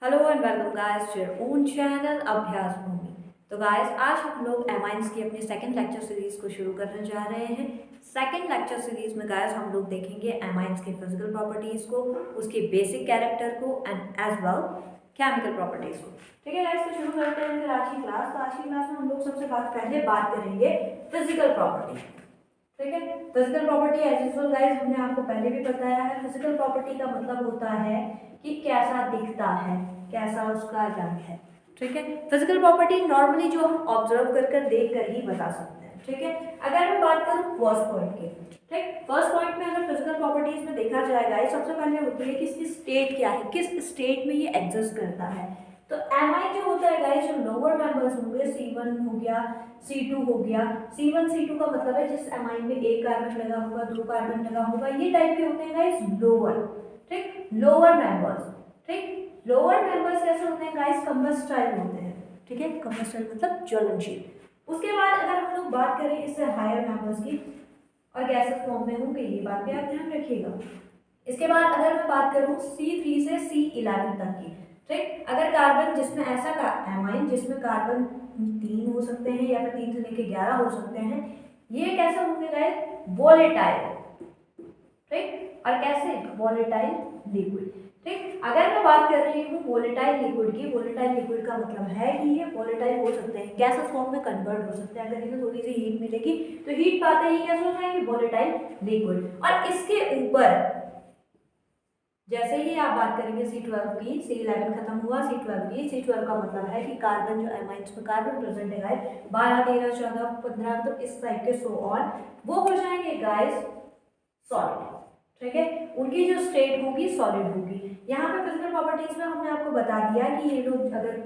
Hello and welcome guys to your own channel Abhyas Bhoomi. तो guys आज हम लोग एमाइंस की अपनी सेकंड लेक्चर सीरीज को शुरू करने जा रहे हैं। सेकंड लेक्चर सीरीज में गाइस हम लोग देखेंगे एमाइंस के फिजिकल प्रॉपर्टीज को, उसके बेसिक कैरेक्टर को and as well chemical properties को। ठीक है गाइस, तो शुरू करते हैं फिर आज की क्लास। तो आज की क्लास में हम लोग सबसे पहले बात करेंगे फिजिकल प्रॉपर्टी। ठीक है, physical property as usual guys हमने आपको पहले भी बताया है। फिजिकल प्रॉपर्टी का मतलब होता है कि कैसा दिखता है, कैसा उसका रंग है। ठीक है, फिजिकल प्रॉपर्टी नॉर्मली जो हम ऑब्जर्व कर देख कर ही बता सकते हैं। ठीक है, अगर मैं बात करूं फर्स्ट पॉइंट की, ठीक, फर्स्ट पॉइंट में अगर फिजिकल प्रॉपर्टीज में देखा जाएगा सबसे पहले होती है कि इसकी स्टेट क्या है, किस स्टेट में ये एग्जिस्ट करता है। तो एमाइन जो होता है गाइस, जो लोअर मेंबर्स होंगे, C1 हो गया, C2 हो गया। C1 C2 का मतलब है जिस एमाइन में एक कार्बन लगा होगा, दो कार्बन लगा होगा, ये टाइप के होते हैं गाइस लोअर। ठीक, लोअर मेंबर्स। ठीक, लोअर मेंबर्स कैसे होते हैं गाइस, कंबस्टाइल होते हैं। ठीक है, कंबस्टाइल मतलब ज्वलनशील। उसके बाद अगर हम लोग बात करें इससे हायर मेंबर्स की, और गैसेस फॉर्म में होंगे, ये बात भी आप ध्यान रखिएगा। इसके बाद अगर मैं बात करूं C3 से C11 तक की, ठीक, अगर कार्बन जिसमें ऐसा एमाइन जिसमें कार्बन 3 हो सकते हैं या फिर 3 से लेकर 11 हो सकते हैं, ये कैसे होंगे गाइस, वोलेटाइल। ठीक, और कैसे, वोलेटाइल लिक्विड। ठीक, अगर मैं बात कर रही हूँ वोलेटाइल लिक्विड की, वोलेटाइल लिक्विड का मतलब है कि ये वोलेटाइल हो सकते हैं, गैसेस फॉर्म में कन्वर्ट हो सकते हैं। अगर इन्हें थोड़ी सी हीट मिलेगी तो हीट पाते ही कैसे हो जाएंगे, वोलेटाइल लिक्विड। और इसके ऊपर जैसे ही आप बात करेंगे C12 की, C11 खत्म हुआ, C12 की, C12 का मतलब है कि कार्बन जो एमाइंस में कार्बन प्रेजेंट है गाइस 12 13 14 15, तो इस टाइप के सो ऑन, वो हो जाएंगे गाइस सॉलिड। ठीक है, उनकी जो स्टेट होगी सॉलिड होगी। यहाँ पे फिजिकल प्रॉपर्टीज में हमने आपको बता दिया कि ये लोग अगर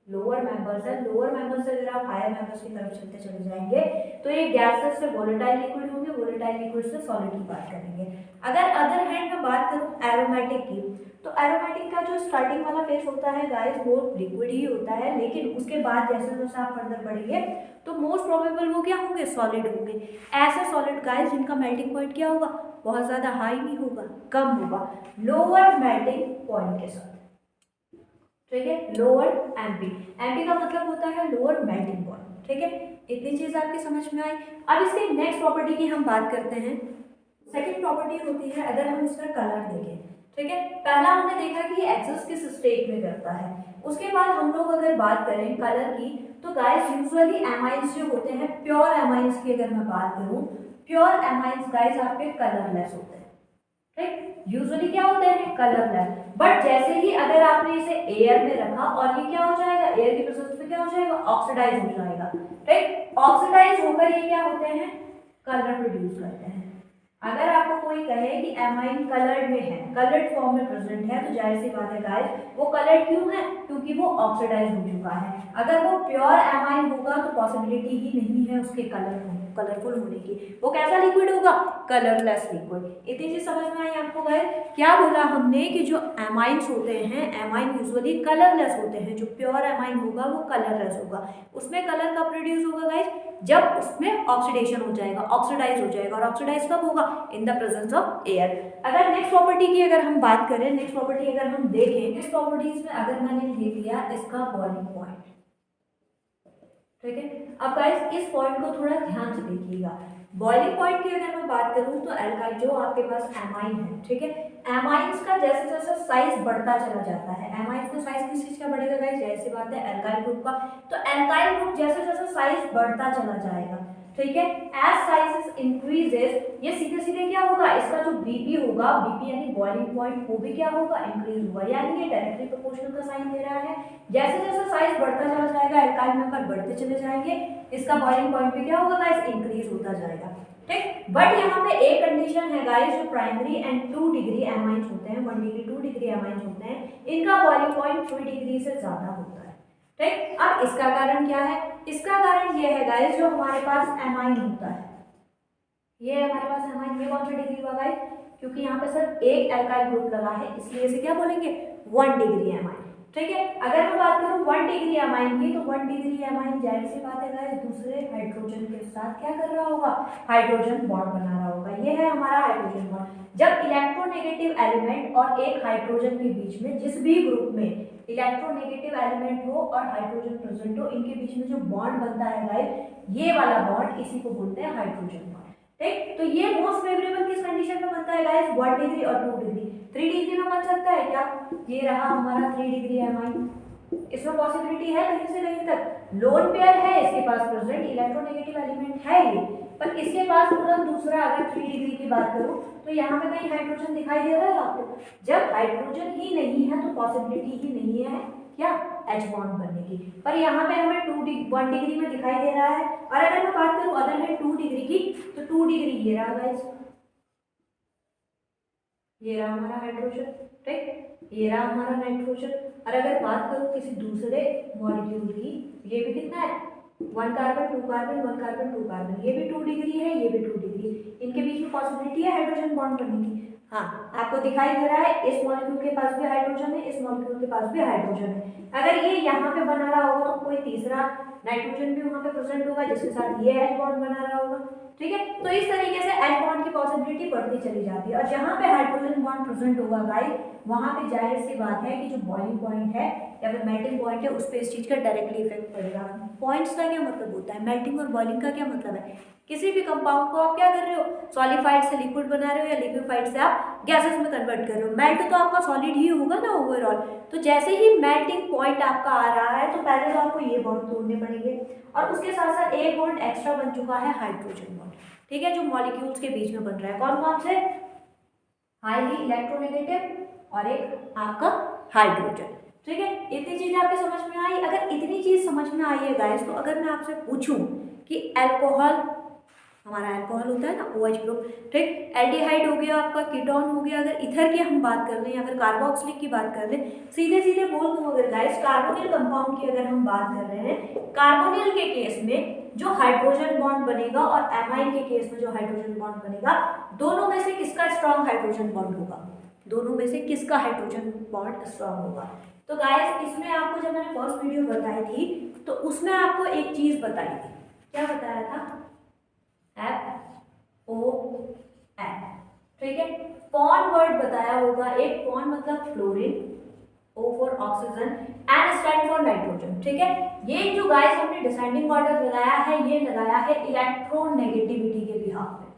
लोअर मेंबर्स है, लोअर मेंबर्स से अगर आप हायर मेंबर्स की तरफ चलते चले जाएंगे तो ये गैसेस से वोलेटाइल लिक्विड होंगे, वोलेटाइल लिक्विड से सॉलिड की बात करेंगे। अगर अदर हैंड में बात करूं एरोमेटिक की, तो एरोमेटिक का जो स्टार्टिंग वाला फेस होता है गाइस वो लिक्विड ही होता है, लेकिन उसके बाद जैसे जैसे आप फर्दर बढ़ेंगे तो मोस्ट प्रोबेबल वो क्या होंगे, सॉलिड होंगे। ऐसे सॉलिड गाइस जिनका मेल्टिंग पॉइंट क्या होगा, बहुत ज्यादा हाई नहीं होगा, कम होगा, लोअर मेल्टिंग पॉइंट के साथ। ठीक है, लोअर एमपी, एमपी का मतलब होता है लोअर मेल्टिंग पॉइंट। ठीक है, इतनी चीज आपकी समझ में आई। अब इसके नेक्स्ट प्रॉपर्टी की हम बात करते हैं। सेकंड प्रॉपर्टी होती है अगर हम इसका कलर देखें। ठीक है, पहला हमने देखा कि एग्जिस्ट किस स्टेट में करता है। उसके बाद हम लोग अगर बात करें कलर की, तो गाइस यूजुअली एमाइंस जो होते हैं, प्योर एमाइंस की अगर मैं बात करूं, प्योर एमाइंस गाइस आपके कलरलेस होते हैं। ठीक, यूजुअली क्या होते हैं, कलरलेस। बट जैसे ही अगर आपने इसे एयर में रखा और ये क्या हो जाएगा, एयर की प्रेजेंस में क्या हो जाएगा, ऑक्सीडाइज हो जाएगा। ठीक, ऑक्सीडाइज होकर ये क्या होते हैं, कलर प्रोड्यूस करते हैं। अगर आपको कोई कहे कि एमाइन कलर्ड में है, कलर्ड फॉर्म में प्रेजेंट है, तो जाहिर सी बात है गाइस वो कलर्ड क्यों है, क्योंकि वो ऑक्सीडाइज हो चुका है। अगर वो प्योर एमाइन होगा तो पॉसिबिलिटी ही नहीं है उसके कलरफुल होने की। वो कैसा लिक्विड होगा, कलरलेस लिक्विड। इतनी चीज समझ में आई आपको गाइस। क्या बोला हमने कि जो एमाइंस होते हैं, एमाइन यूजुअली कलरलेस होते हैं, जो प्योर एमाइन होगा वो कलरलेस होगा। उसमें कलर कब प्रोड्यूस होगा गाइस, जब उसमें ऑक्सीडेशन हो जाएगा, ऑक्सीडाइज हो जाएगा। और ऑक्सीडाइज कब होगा, in the presence of air. अगर नेक्स्ट प्रॉपर्टी की अगर हम बात करें, नेक्स्ट प्रॉपर्टी अगर हम देखें, इस प्रॉपर्टीज में अगर मैंने लिख दिया इसका बॉइलिंग पॉइंट। ठीक है, अब गाइस इस पॉइंट को थोड़ा ध्यान से देखिएगा। बॉइलिंग पॉइंट की अगर मैं बात करूं तो एल्काइल जो आपके पास एमाइन है, ठीक है, एमाइंस का जैसे जैसे साइज बढ़ता चला जाता है, एमाइंस का साइज किस चीज का बढ़ेगा गाइस, जैसी बात है एल्काइल ग्रुप का। तो एल्काइल ग्रुप जैसे जैसे साइज बढ़ता चला जाएगा, ठीक है, एज साइज इंक्रीजेस, ये सीधे सीधे क्या होगा, इसका जो बीपी होगा, बीपी यानी बॉइलिंग पॉइंट, वो भी क्या होगा, इंक्रीज होगा। यानी ये डायरेक्टली प्रोपोर्शनल का साइन दे रहा है। जैसे जैसे साइज बढ़ता चला जाएगा, एल्काइल नंबर बढ़ते चले जाएंगे, इसका बॉइलिंग पॉइंट भी क्या होगा गाइस, इंक्रीज होता जाएगा। ठीक, बट यहाँ पे एक कंडीशन है गाइस, जो प्राइमरी एंड 2 डिग्री एमाइंस होते हैं, 1 डिग्री 2 डिग्री एमाइंस होते हैं, इनका बॉइलिंग पॉइंट 3 डिग्री से ज्यादा होता है। ठीक, अब इसका कारण क्या है, इसका कारण ये है गाइस, जो हमारे पास एमाइन होता है, ये हमारे पास एमाइन, ये कौन सा डिग्री हुआ गाइस, क्योंकि यहाँ पे सिर्फ एक एल्काइल ग्रुप लगा है, इसलिए इसे क्या बोलेंगे, 1 डिग्री एमाइन। ठीक है। अगर मैं बात करूं 1 डिग्री एमाइन की, तो 1 डिग्री एमाइन जाहिर सी बात है गाइस दूसरे हाइड्रोजन के साथ क्या कर रहा होगा, हाइड्रोजन बॉन्ड बना रहा होगा। ये है हमारा हाइड्रोजन बॉन्ड। जब इलेक्ट्रोनेगेटिव एलिमेंट और एक हाइड्रोजन के बीच में जिस भी ग्रुप में इलेक्ट्रोनेगेटिव एलिमेंट हो और हाइड्रोजन प्रेजेंट हो, इनके बीच में जो बॉन्ड बनता है गाइस, ये वाला बॉन्ड, इसी को बोलते हैं हाइड्रोजन बॉन्ड। ठीक, तो ये मोस्ट फेवरेबल किस कंडीशन में बनता है गाइस, 1 डिग्री और 2 डिग्री। 3 डिग्री में बन सकता है क्या, ये रहा हमारा 3 डिग्री एमाइन, इसमें पॉसिबिलिटी है कहीं से कहीं तक। लोन पेयर है, इसके पास प्रेजेंट इलेक्ट्रोनेगेटिव एलिमेंट है ये, पर इसके पास तुरंत दूसरा, अगर 3 डिग्री की बात करूं तो यहाँ पे कहीं हाइड्रोजन दिखाई दे रहा है आपको। जब हाइड्रोजन ही नहीं है तो पॉसिबिलिटी ही नहीं है क्या, H बॉन्ड बनने की। पर यहाँ पे हमें 1 डिग्री में दिखाई दे रहा है। और अगर मैं बात करूं अदर है 2 डिग्री की, तो 2 डिग्री ये रहा गाइस, ये रहा हमारा हाइड्रोजन, ठीक, ये रहा हमारा नाइट्रोजन। और अगर बात करूं किसी दूसरे मॉलिक्यूल की, ये भी कितना है, 1 कार्बन 2 कार्बन 1 कार्बन 2 कार्बन, ये भी 2 डिग्री है, ये भी 2 डिग्री, इनके बीच में पॉसिबिलिटी है हाइड्रोजन बॉन्ड बनने की। हाँ, आपको दिखाई दे रहा है इस मॉलिक्यूल के पास भी हाइड्रोजन है, इस मॉलिक्यूल के पास भी हाइड्रोजन है। अगर ये यहाँ पे बना रहा होगा तो कोई तीसरा नाइट्रोजन भी वहाँ पे प्रेजेंट होगा जिसके साथ ये H बॉन्ड बना रहा होगा। ठीक है, तो इस तरीके से H बॉन्ड की पॉसिबिलिटी बढ़ती चली जाती है। और जहाँ पे हाइड्रोजन बॉन्ड प्रेजेंट होगा गाइस, वहाँ पे जाहिर सी बात है कि जो बॉइलिंग पॉइंट है या फिर मेल्टिंग पॉइंट है, उस पर इस चीज़ का डायरेक्टली इफेक्ट पड़ेगा। पॉइंट्स का क्या मतलब होता है, मेल्टिंग और बॉइलिंग का क्या मतलब है, किसी भी कंपाउंड को आप क्या कर रहे हो, सॉलिफाइड से लिक्विड बना रहे हो या लिक्विफाइड से आप गैसेस में कन्वर्ट कर रहे हो। मेल्ट तो आपका सॉलिड ही होगा ना ओवरऑल। तो जैसे ही मेल्टिंग पॉइंट आपका आ रहा है तो पहले तो आपको ये बॉन्ड तोड़ने पड़ेंगे, और उसके साथ साथ एक बॉन्ड एक्स्ट्रा बन चुका है हाइड्रोजन बॉन्ड, ठीक है, जो मॉलिक्यूल्स के बीच में बन रहा है। कौन कौन से, हाईली इलेक्ट्रोनेगेटिव और एक आपका हाइड्रोजन। ठीक है, इतनी चीज आपके समझ में आई। अगर इतनी चीज समझ में आई है गाइस, तो अगर मैं आपसे पूछूं कि अल्कोहल, हमारा अल्कोहल होता है ना OH ग्रुप, ठीक, एल्डिहाइड हो गया आपका, कीटोन हो गया, अगर इथर की हम बात कर लें या फिर कार्बोक्सिलिक की बात कर लें, सीधे सीधे बोल दूं अगर गाइस, कार्बोनिल कंपाउंड की अगर हम बात कर रहे हैं, कार्बोनिल के केस में जो हाइड्रोजन बॉन्ड बनेगा और एमाइन के केस में जो हाइड्रोजन बॉन्ड बनेगा, दोनों में से किसका स्ट्रॉन्ग हाइड्रोजन बॉन्ड होगा, दोनों में से किसका हाइड्रोजन बॉन्ड स्ट्रॉन्ग होगा। तो गाइस इसमें आपको जब मैंने फर्स्ट वीडियो बताई थी तो उसमें आपको एक चीज बताई थी, क्या बताया था, FON, ठीक है, फॉन वर्ड बताया होगा। एक फॉन मतलब fluorine, O for oxygen, N stand for nitrogen. ठीक है, ये जो गाइस हमने डिसेंडिंग ऑर्डर लगाया है, ये लगाया है इलेक्ट्रोनेगेटिविटी के बिहाफ में।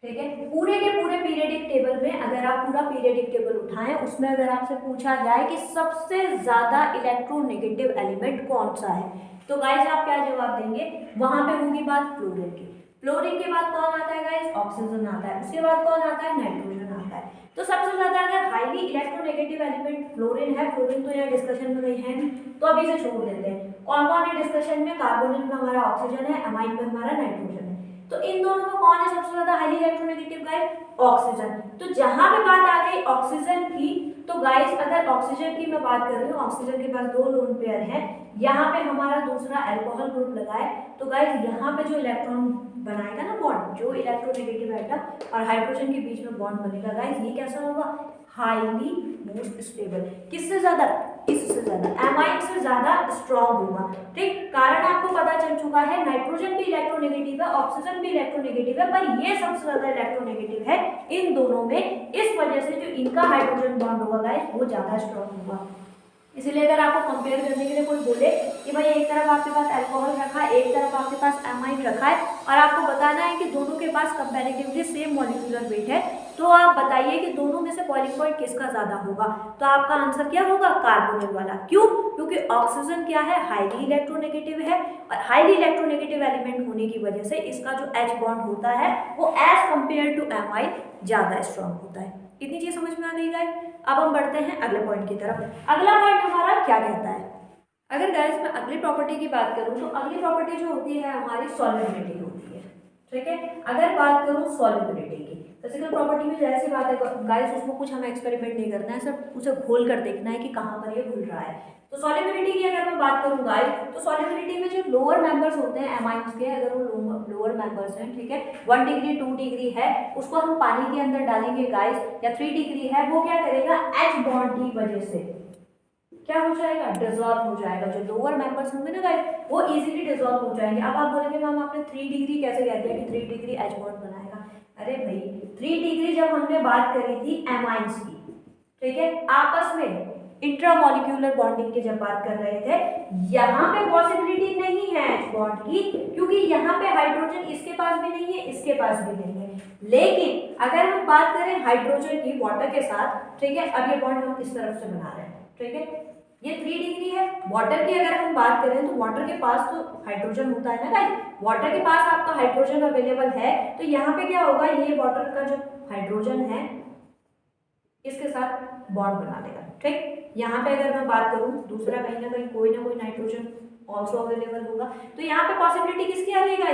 ठीक है, पूरे के पूरे पीरियडिक टेबल में अगर आप पूरा पीरियडिक टेबल उठाएं, उसमें अगर आपसे पूछा जाए कि सबसे ज्यादा इलेक्ट्रोनेगेटिव एलिमेंट कौन सा है, तो गाइस आप क्या जवाब देंगे, वहां पे होगी बात फ्लोरीन की। फ्लोरीन के बाद कौन आता है गाइस, ऑक्सीजन आता है, उसके बाद कौन आता है, नाइट्रोजन आता है। तो सबसे ज्यादा अगर हाईली इलेक्ट्रोनेगेटिव एलिमेंट फ्लोरीन है, फ्लोरीन तो यहाँ डिस्कशन में नहीं है, तो अभी से छोड़ देते हैं। कौन कौन है डिस्कशन में, कार्बोनिल में हमारा ऑक्सीजन है, अमाइन में हमारा नाइट्रोजन है। तो इन दोनों में कौन है सबसे ज्यादा हाईली इलेक्ट्रोनेगेटिव गाइस, ऑक्सीजन। तो जहां पे बात आ गई ऑक्सीजन की, तो गाइस अगर ऑक्सीजन की मैं बात कर रही हूँ, ऑक्सीजन के पास 2 लोन पेयर है, यहाँ पे हमारा दूसरा अल्कोहल ग्रुप लगा है, तो गाइस यहाँ पे जो इलेक्ट्रॉन बनाएगा ना बॉन्ड, जो इलेक्ट्रोनेगेटिव एटम और हाइड्रोजन के बीच में बॉन्ड बनेगा गाइस, ये कैसा होगा, हाईली मोस्ट स्टेबल। किससे ज्यादा, इससे ज्यादा, एमाइन से ज्यादा स्ट्रॉन्ग होगा। ठीक, कारण आपको पता चल चुका है, नाइट्रोजन भी इलेक्ट्रोनेगेटिव है, ऑक्सीजन भी इलेक्ट्रोनेगेटिव है, पर ये सबसे ज्यादा इलेक्ट्रोनेगेटिव है इन दोनों में। इस वजह से जो इनका हाइड्रोजन बॉन्ड होगा गाइस, वो ज्यादा स्ट्रॉन्ग होगा। इसलिए अगर आपको कंपेयर करने के लिए कोई बोले कि भाई एक तरफ आपके पास अल्कोहल रखा है, एक तरफ आपके पास एमाइन रखा है, और आपको बताना है कि दोनों के पास कंपैरेटिवली सेम मॉलिक्यूलर वेट है, तो आप बताइए कि दोनों में से बॉइलिंग पॉइंट किसका ज्यादा होगा। तो आपका आंसर क्या होगा, कार्बोनिल वाला। क्यों, क्योंकि ऑक्सीजन क्या है, हाईली इलेक्ट्रोनेगेटिव है, और हाईली इलेक्ट्रोनेगेटिव एलिमेंट होने की वजह से इसका जो H बॉन्ड होता है वो एज कंपेयर टू एमाइन ज्यादा स्ट्रॉन्ग होता है। इतनी चीज समझ में आ गई गाइस। अब हम बढ़ते हैं अगले पॉइंट की तरफ। अगला पॉइंट हमारा क्या कहता है, अगर गाइस मैं अगली प्रॉपर्टी की बात करूं, तो अगली प्रॉपर्टी जो होती है हमारी सॉल्युबिलिटी होती है। ठीक है, अगर बात करूं सॉल्युबिलिटी की, फिजिकल प्रॉपर्टी में जैसी बात है गाइस, उसमें कुछ हमें एक्सपेरिमेंट नहीं करना है, सिर्फ उसे घोल कर देखना है कि कहाँ पर ये घुल रहा है। तो सॉल्युबिलिटी की अगर मैं बात करूं गाइस, तो सॉल्युबिलिटी में जो लोअर मेंबर्स होते हैं एमाइन्स के, अगर वो लोअर मेंबर्स हैं, ठीक है, 1 डिग्री 2 डिग्री है, उसको हम पानी के अंदर डालेंगे गाइस, या 3 डिग्री है, वो क्या करेगा, H बॉन्ड की वजह से क्या हो जाएगा, डिसॉल्व हो जाएगा। जो लोअर मेंबर्स होंगे ना गाइस वो इजीली डिसॉल्व हो जाएंगे। अब आप बोलेंगे मैम आपने 3 डिग्री कैसे कह दिया कि 3 डिग्री H बॉन्ड बनाएगा। अरे भाई 3 डिग्री जब हमने बात करी थी एमाइंस की, ठीक है, आपस में इंट्रामोलिक्यूलर बॉन्डिंग की जब बात कर रहे थे, यहाँ पे पॉसिबिलिटी नहीं है H बॉन्ड की, क्योंकि यहाँ पे हाइड्रोजन इसके पास भी नहीं है, इसके पास भी नहीं है। लेकिन अगर हम बात करें हाइड्रोजन की वाटर के साथ, ठीक है, अब ये बॉन्ड हम इस तरफ से बना रहे हैं, ठीक है, ये 3 डिग्री है। वाटर की अगर हम बात करें तो वाटर के पास तो हाइड्रोजन होता है ना गाइस, वाटर के पास आपका हाइड्रोजन अवेलेबल है, तो यहाँ पे क्या होगा, ये वाटर का जो हाइड्रोजन है इसके साथ बॉन्ड बना लेगा, ठीक। यहाँ पे अगर मैं बात करूँ दूसरा कहीं ना कहीं कोई ना कोई नाइट्रोजन ऑल्सो अवेलेबल होगा, तो यहाँ पे पॉसिबिलिटी किसकी आ रही है,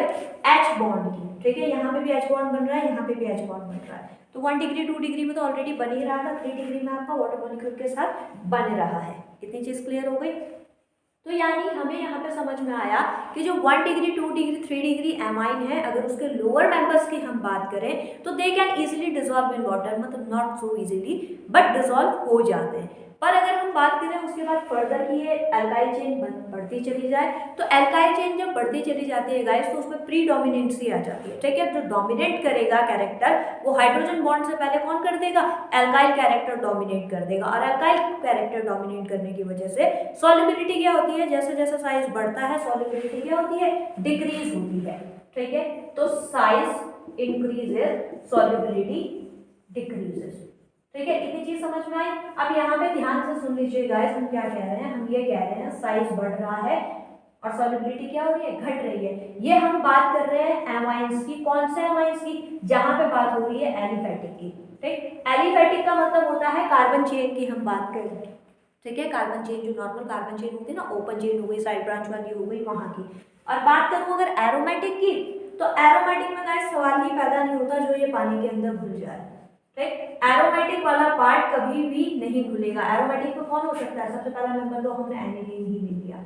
H बॉन्ड की, ठीक है, यहाँ पे भी H बॉन्ड बन रहा है, यहाँ पे भी H बॉन्ड बन रहा है। तो 1 डिग्री 2 डिग्री में तो ऑलरेडी बन ही रहा था, 3 डिग्री में आपका वाटर मॉलिक्यूल के साथ बन रहा है। इतनी चीज क्लियर हो गई। तो यानी हमें यहाँ पे समझ में आया कि जो 1 डिग्री 2 डिग्री 3 डिग्री एमाइन है, अगर उसके लोअर मेंबर्स की हम बात करें तो they can easily dissolve in water, मतलब not so easily but dissolve हो जाते हैं। पर अगर हम बात करें उसके बाद फर्दर की ये एल्काइल चेन बढ़ती चली जाए, तो एल्काइल चेन जब बढ़ती चली जाती है गाइस तो उसमें प्रीडोमिनेंसी आ जाती है, ठीक है। जो डोमिनेट करेगा कैरेक्टर वो हाइड्रोजन बॉन्ड से पहले कौन कर देगा, एल्काइल कैरेक्टर डोमिनेट कर देगा। और एल्काइल कैरेक्टर डोमिनेट करने की वजह से सॉल्युबिलिटी क्या होती है, जैसे जैसे साइज बढ़ता है सॉल्युबिलिटी क्या होती है, डिक्रीज होती है, ठीक है। तो साइज इंक्रीजेस सॉल्युबिलिटी डिक्रीजेस, ठीक है। इतनी चीज समझ में आई। अब यहाँ पे ध्यान से सुन लीजिए गाइस, हम क्या कह रहे हैं, हम ये कह रहे हैं साइज बढ़ रहा है और सॉल्युबिलिटी क्या हो रही है, घट रही है। ये हम बात कर रहे हैं एमाइंस की, कौन से एमाइंस की, जहां पे बात हो रही है एलिफेटिक की, ठीक। एलिफेटिक का मतलब होता है कार्बन चेन की हम बात कर रहे हैं, ठीक है। कार्बन चेन जो नॉर्मल कार्बन चेन होती है ना, ओपन चेन हो गई, साइड ब्रांच वाली हो गई, वहां की। और बात करूं अगर एरोमेटिक की, तो एरोमेटिक में गाइस सवाल ही पैदा नहीं होता जो ये पानी के अंदर घुल जाए, ठीक। एरोमेटिक वाला पार्ट कभी भी नहीं भूलेगा। एरोमेटिक में कौन हो सकता है, सबसे पहला नंबर लो हमने एनिलीन ही ले लिया,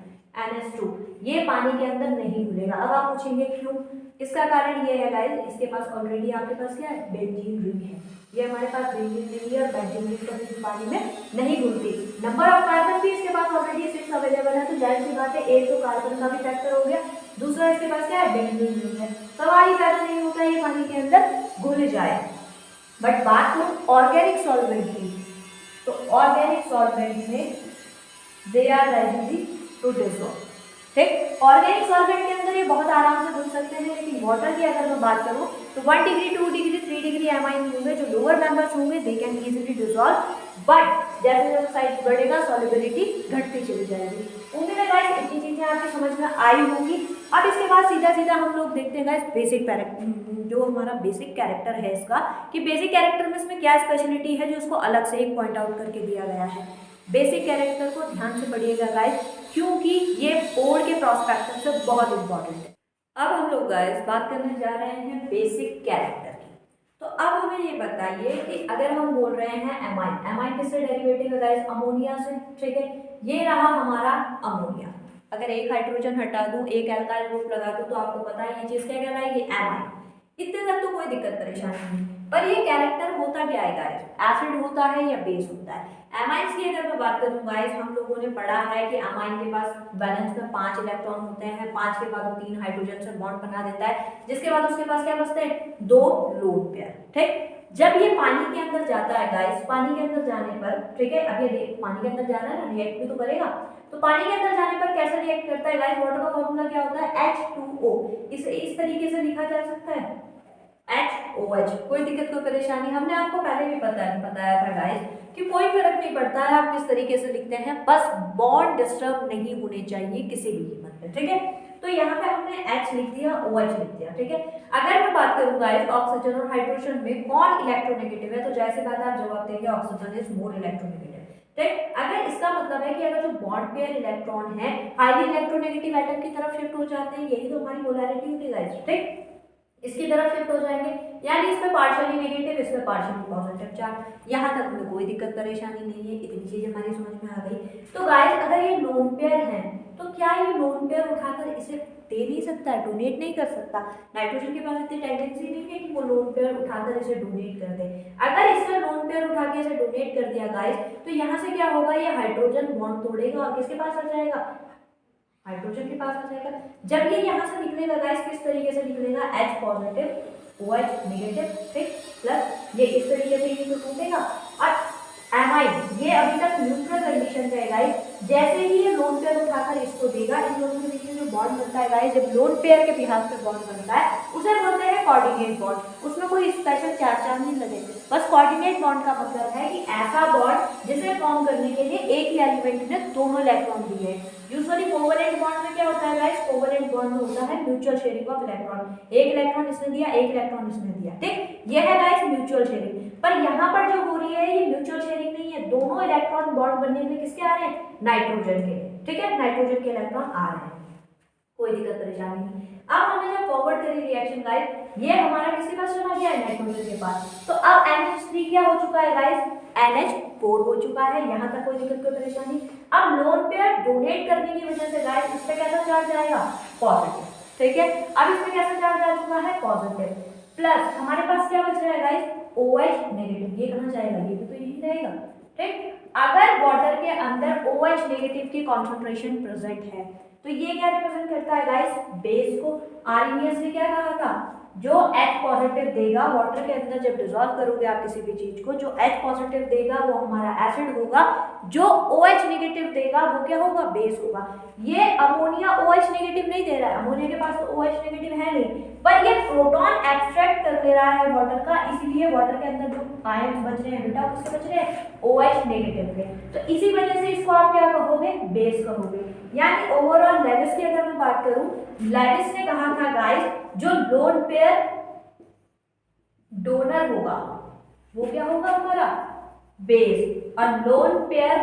NH2, ये पानी के अंदर नहीं भूलेगा। अब आप पूछेंगे क्यों, इसका कारण ये है गाइस, इसके पास ऑलरेडी आपके पास क्या है, बेंजीन रिंग है। ये हमारे पास बेंजीन रिंग है और बेंजीन रिंग कभी पानी में नहीं घुलती। नंबर ऑफ कार्बन भी इसके पास ऑलरेडी 6 अवेलेबल है, तो जाहिर सी बात है एक तो कार्बन का भी फैक्टर हो गया, दूसरा इसके पास क्या है, बेंजीन रिंग है। सवाल ही पैदा नहीं होता ये पानी के अंदर घुल जाए। बट बात करूं ऑर्गेनिक सॉल्वेंट की, तो ऑर्गेनिक सॉल्वेंट में they are ready to dissolve, ठीक। ऑर्गेनिक सॉल्वेंट के अंदर ये बहुत आराम से घुल सकते हैं, लेकिन वाटर की अगर मैं बात करूं तो 1 डिग्री 2 डिग्री 3 डिग्री एमाइन होंगे, जो लोअर मेंबर्स होंगे दे कैन इजीली डिसॉल्व, बट जैसे जैसे साइज बढ़ेगा सॉल्युबिलिटी घटती चली जाएगी। उम्मीद है गाइस इतनी चीजें आपकी समझ में आई होंगी। अब इसके बाद सीधा सीधा हम लोग देखते हैं गाइस बेसिक जो हमारा बेसिक कैरेक्टर है इसका, कि बेसिक कैरेक्टर में इसमें क्या स्पेशलिटी है जो इसको अलग से एक पॉइंट आउट करके दिया गया है। बेसिक कैरेक्टर को ध्यान से पढ़िएगा गाइस, क्योंकि ये बोर्ड के प्रोस्पेक्टिव से बहुत इंपॉर्टेंट है। अब हम लोग गाइस बात करने जा रहे हैं बेसिक कैरेक्टर की। तो अब हमें ये बताइए कि अगर हम बोल रहे हैं एमाइन, एमाइन किससे डेरिवेटिव है गाइस, अमोनिया से, ठीक है। ये रहा हमारा अमोनिया, अगर एक हाइड्रोजन हटा दूं, एक एल्काइल ग्रुप लगा दूं, तो आपको पता है ये चीज क्या कहलाएगी, एमाइन। इतने तक तो कोई दिक्कत परेशानी नहीं, पर ये कैरेक्टर होता क्या है गाइस, एसिड होता है या बेस होता है। एमाइंस की अगर मैं बात करूं गाइस, हम लोगों ने पढ़ा है कि अमाइन के पास बैलेंस में 5 इलेक्ट्रॉन होते हैं, 5 के बाद वो 3 हाइड्रोजन से बॉन्ड बना देता है, जिसके बाद उसके पास क्या बचते हैं, 2 लोन पेयर, ठीक। जब ये पानी के अंदर जाता है गाइस, पानी के अंदर जाने पर, ठीक है, अब ये पानी के अंदर जाना है ना, रिएक्ट भी तो करेगा, तो पानी के अंदर जाने पर कैसे रिएक्ट करता है गाइस, वाटर का फॉर्मूला क्या होता है, H2O। इसे इस तरीके से लिखा जा सकता है HOH। कोई दिक्कत कोई परेशानी, हमने आपको पहले भी बताया था गाइस कि कोई फर्क नहीं पड़ता है आप किस तरीके से लिखते हैं, बस बॉन्ड डिस्टर्ब नहीं होने चाहिए किसी भी कीमत पे, ठीक है। तो यहाँ पे हमने H लिख दिया, OH लिख दिया, ठीक है। अगर मैं बात करूँ गाइस ऑक्सीजन और हाइड्रोजन में कौन इलेक्ट्रोनेगेटिव है, तो जैसे बात आप जवाब देंगे ऑक्सीजन इज मोर इलेक्ट्रोनेगेटिव, ठीक। अगर इसका मतलब है कि अगर जो बॉन्ड पेयर इलेक्ट्रॉन है हाईली इलेक्ट्रोनेगेटिव एटम की तरफ शिफ्ट हो जाते हैं, यही तो हमारी पोलैरिटी होती है गाइस, ठीक, इसकी तरफ शिफ्ट हो जाएंगे, यानी इसमें पार्शियली नेगेटिव, इसमें पार्शियली पॉजिटिव चार्ज। यहाँ तक हमें कोई दिक्कत परेशानी नहीं है, इतनी चीज हमारी समझ में आ गई। तो गाइस अगर ये लोन पेयर है तो क्या ये लोन पेयर उठाकर इसे दे नहीं सकता है, डोनेट नहीं कर सकता? नाइट्रोजन के पास इतनी टेंडेंसी नहीं है कि वो लोन पेयर उठाकर इसे डोनेट कर दे। अगर इसने लोन पेयर उठा के इसे डोनेट कर दिया गाइस, तो यहाँ से क्या होगा, ये हाइड्रोजन बॉन्ड तोड़ेगा और किसके पास आ जाएगा, हाइड्रोजन के पास आ जाएगा। जब ये यहाँ से निकलेगा गाइस, किस तरीके से निकलेगा, H पॉजिटिव OH नेगेटिव, ठीक, प्लस ये इस तरीके से ये टूटेगा और एमाइन ये अभी तक न्यूट्रल कंडीशन पे है गाइस। जैसे ही ये लोन पेयर उठाकर इसको देगा, इन दोनों के बीच में जो बॉन्ड बनता है गाइस, जब लोन पेयर के बिहाफ पे बॉन्ड बनता है उसे बोलते हैं कोऑर्डिनेट बॉन्ड। उसमें कोई स्पेशल चार नहीं लगेंगे, बस कोऑर्डिनेट बॉन्ड का मतलब है कि ऐसा बॉन्ड जिसे फॉर्म करने के लिए एक ही एलिमेंट ने दोनों इलेक्ट्रॉन दिए। यूजुअली कोवेलेंट बॉन्ड में क्या होता है गाइस, कोवेलेंट बॉन्ड में होता है म्यूचुअल शेयरिंग ऑफ इलेक्ट्रॉन, एक इलेक्ट्रॉन इसने दिया, एक इलेक्ट्रॉन इसने दिया, ठीक, ये है गाइस म्यूचुअल शेयरिंग। पर यहाँ पर जो हो रही है ये म्यूचुअल शेयरिंग नहीं है, दोनों इलेक्ट्रॉन बॉन्ड बनने के लिए किसके आ रहे हैं, नाइट्रोजन के, ठीक है, नाइट्रोजन के इलेक्ट्रॉन आ रहे हैं, कोई दिक्कत परेशानी नहीं। अब हमने जब फॉरवर्ड करी रिएक्शन गाइस, ये हमारा किसके पास चला गया है, नाइट्रोजन के पास। तो अब NH3 क्या हो चुका है गाइस, NH4 हो चुका है, यहाँ तक कोई दिक्कत कोई परेशानी। अब लोन पेयर डोनेट करने की वजह से गाइस इस पे कैसा चार्ज आएगा, पॉजिटिव, ठीक है। अब इसमें कैसा चार्ज आ चुका है, पॉजिटिव, प्लस हमारे पास क्या बच रहा है गाइस, OH नेगेटिव, ये कहाँ जाएगा, ये भी तो यही रहेगा, ठीक। अगर वाटर के अंदर OH नेगेटिव की कॉन्सेंट्रेशन प्रेजेंट है तो ये क्या रिप्रेजेंट करता है गाइस, बेस को। आर्हेनियस ने क्या कहा था, जो H पॉजिटिव देगा वाटर के अंदर जब डिसॉल्व करोगे आप किसी भी चीज को, जो H पॉजिटिव देगा वो हमारा एसिड होगा, जो OH नेगेटिव देगा वो क्या होगा, बेस होगा। ये अमोनिया OH नेगेटिव नहीं दे रहा है, अमोनिया के पास तो OH नेगेटिव है नहीं, पर ये प्रोटॉन एक्सट्रैक्ट कर ले रहा है वाटर का, इसीलिए वाटर के अंदर जो आयंस बच रहे हैं बेटा किसके बच रहे हैं, OH नेगेटिव के। तो इसी वजह से इसको आप क्या कहोगे, बेस कहोगे। यानी ओवरऑल लेविस की अगर मैं बात करूं, लेविस ने कहा था गाइस जो लोन पेयर डोनर होगा वो क्या होगा हमारा, बेस, और लोन पेयर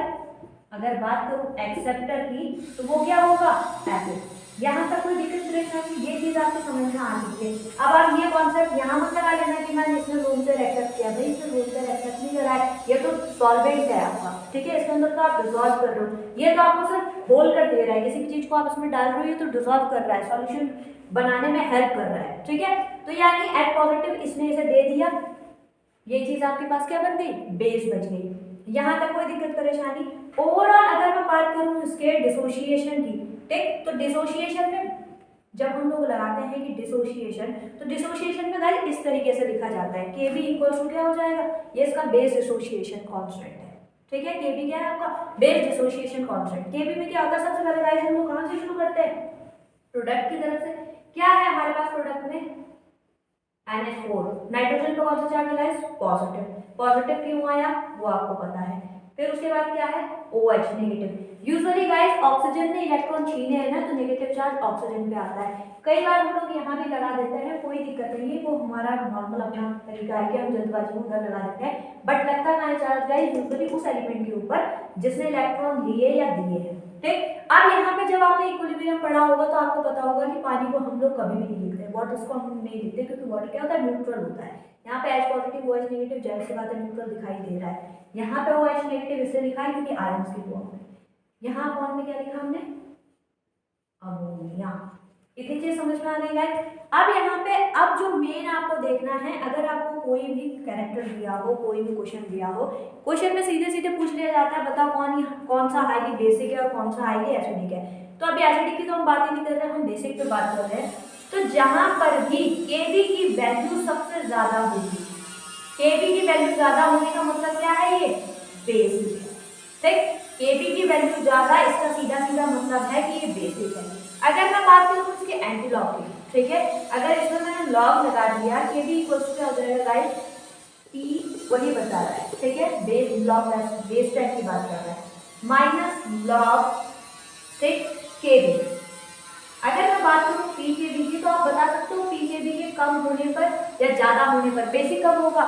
अगर बात करूं एक्सेप्टर की तो वो क्या होगा, एसिड। यहाँ तक कोई दिक्कत परेशानी, ये चीज आपको समझ में आ रही है। अब आप ये कॉन्सेप्ट यहाँ मत लगा लेना कि मैंने इसने लोन पेयर एक्सेप्ट किया, भाई इसने लोन पेयर एक्सेप्ट नहीं करा है, ये तो सॉल्वेंट है आपका, ठीक है, इसके अंदर तो आप डिसॉल्व कर रहे हो, ये तो आपको सिर्फ होल कर दे रहा है, किसी भी चीज को आप इसमें डाल रहे हो ये तो डिसॉल्व कर रहा है, सॉल्यूशन बनाने में हेल्प कर रहा है, ठीक है। तो यानी H पॉजिटिव इसने इसे दे दिया, ये चीज आपके पास क्या बन गई, बेस बच गई। यहाँ तक कोई दिक्कत परेशानी। ओवरऑल अगर मैं बात करूँ इसके डिसोसिएशन की, ठीक, तो डिसोसिएशन में जब हम लोग लगाते हैं कि डिसोसिएशन, तो डिसोसिएशन में गाइस इस तरीके से लिखा जाता है, Kb इक्वल टू क्या हो जाएगा, ये इसका बेस डिसोसिएशन कांस्टेंट है, ठीक है। Kb क्या है आपका, बेस डिसोसिएशन कांस्टेंट। Kb में क्या होता है, सबसे पहले गाइस हम लोग कहाँ से शुरू करते हैं, प्रोडक्ट की तरफ से। क्या है हमारे पास प्रोडक्ट में, NH4, नाइट्रोजन पे कौन सा चार्ज है, पॉजिटिव। पॉजिटिव क्यों आया वो आपको पता है। फिर उसके बाद क्या है, OH negative. Usually guys oxygen ने इलेक्ट्रॉन छीने हैं ना, तो नेगेटिव चार्ज ऑक्सीजन पे आता है। कई बार हम लोग यहाँ भी लगा देते हैं, कोई दिक्कत नहीं है, वो हमारा नॉर्मल अपना तरीका है कि हम जल्दबाजी में उधर लगा देते हैं, बट लगता कहाँ है चार्ज गाइस, यूजुअली उस एलिमेंट के ऊपर जिसने इलेक्ट्रॉन लिए या दिए हैं, ठीक। अब यहाँ पे जब आपने इक्विलिब्रियम पढ़ा होगा तो आपको पता होगा कि पानी को हम लोग कभी भी नहीं लिखते, वाटर को हम नहीं लिखते, क्योंकि वाटर क्या होता है, न्यूट्रल होता है। यहाँ पे H पॉजिटिव OH नेगेटिव जाहिर सी बात है न्यूट्रल दिखाई दे रहा है। यहाँ पे OH नेगेटिव इसलिए लिखा है क्योंकि आयंस की फॉर्म में। यहाँ फॉर्म में क्या लिखा हमने, अमोनिया। इतनी चीज समझ में आ गई गाइस। अब यहाँ पे अब जो मेन आपको देखना है, अगर आपको कोई भी कैरेक्टर दिया हो, कोई भी क्वेश्चन दिया हो, क्वेश्चन में सीधे सीधे पूछ लिया जाता है बताओ कौन सा हाईली बेसिक है और कौन सा हाईली एसिडिक है। तो अभी एसिडिक की तो हम बात ही नहीं कर रहे हैं, हम बेसिक पे बात कर रहे हैं। तो जहां पर भी Kb की वैल्यू सबसे ज्यादा होगी, Kb की वैल्यू ज्यादा होने का मतलब क्या है, ये बेसिक है, ठीक। Kb की वैल्यू ज्यादा, इसका सीधा सीधा मतलब है कि ये बेसिक है। अगर मैं बात करूँ इसके एंटी लॉग की, ठीक है, अगर इसमें मैंने लॉग लगा दिया, Kb इक्वल टू क्या हो जाएगा गाइस, P वही बता रहा है, ठीक है, बेस लॉग बेस 10 की बात कर रहा है, माइनस लॉग, ठीक, Kb। अगर मैं बात करूँ PKb की, तो आप बता सकते हो PKb के कम होने पर या ज्यादा होने पर बेसिक कब होगा,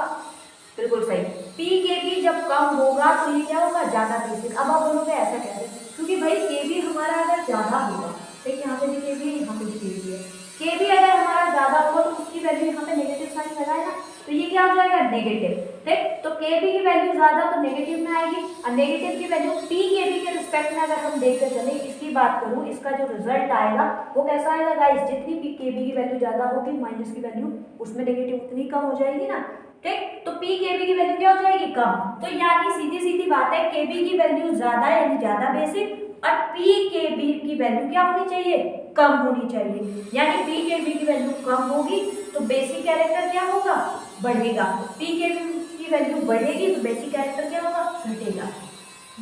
बिल्कुल सही, PKb जब कम होगा तो ये क्या होगा, ज्यादा बेसिक। अब आप बोलोगे ऐसा कैसे, क्योंकि भाई Kb हमारा अगर ज्यादा होगा, ठीक, यहाँ पे भी Kb है, यहाँ पे भी Kb है, Kb अगर हमारा ज्यादा होगा तो उसकी वैल्यू यहाँ पे नेगेटिव साइन लगाए ना, तो ये क्या क्या हो जाएगा, नेगेटिव। ठीक, तो Kb की वैल्यू ज्यादा तो नेगेटिव में आएगी, और नेगेटिव की वैल्यू pKb के रिस्पेक्ट में अगर हम देखते चले, इसकी बात करूं, इसका जो रिजल्ट आएगा वो कैसा आएगा गाइस, जितनी भी Kb की वैल्यू ज्यादा होगी माइनस की वैल्यू उसमें नेगेटिव उतनी कम हो जाएगी ना। ठीक, तो pKb की वैल्यू क्या हो जाएगी, कम। तो यानी सीधी सीधी बात है, Kb की वैल्यू ज्यादा यानी ज्यादा बेसिक, और pKb की वैल्यू क्या होनी चाहिए, कम होनी चाहिए। यानी pKb की वैल्यू कम होगी तो बेसिक कैरेक्टर क्या होगा, बढ़ेगा। pKb की वैल्यू बढ़ेगी तो बेसिक कैरेक्टर क्या होगा, घटेगा।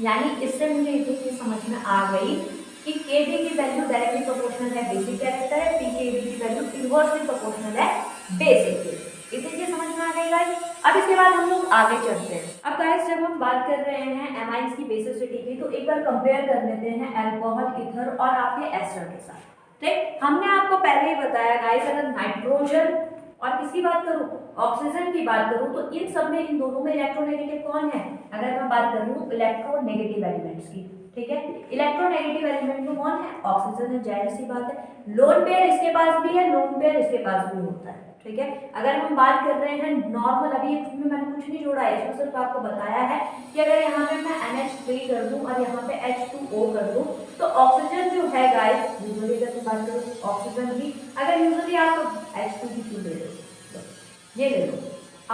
यानी इससे मुझे ये चीज समझ में आ गई कि Kb की वैल्यू डायरेक्टली प्रोपोर्शनल है बेसिक कैरेक्टर है, pKb की वैल्यू इनवर्सली प्रोपोर्शनल है बेसिक के। इतनी चीज समझ में आ गई गाइस। अब इसके बाद हम लोग आगे चलते हैं। अब गाइस जब हम बात कर रहे हैं एमाइंस की बेसिसिटी की, तो एक बार कंपेयर कर लेते हैं अल्कोहल, ईथर और आपके एस्टर के साथ। ठीक, हमने आपको पहले ही बताया गाइस, अगर नाइट्रोजन और किसकी बात करूं, ऑक्सीजन की बात करूं, तो इन सब में, इन दोनों में इलेक्ट्रोनेगेटिव कौन है, अगर मैं बात करूं इलेक्ट्रोनेगेटिव एलिमेंट्स की। ठीक है, इलेक्ट्रोनेगेटिव एलिमेंट में कौन है, ऑक्सीजन है, जाहिर सी बात है। लोन पेयर इसके पास भी है, लोन पेयर इसके पास भी होता है। ठीक है, अगर हम बात कर रहे हैं नॉर्मल, अभी इसमें मैंने कुछ नहीं जोड़ा है, इसमें सिर्फ आपको बताया है कि अगर यहाँ पे मैं NH3 कर दूं और यहाँ पे H2O कर दूं, तो ऑक्सीजन जो है गाइस, यूजुअली अगर मैं बात करूं ऑक्सीजन की, अगर यूजुअली आप H2 की क्यों ले लो, ये ले लो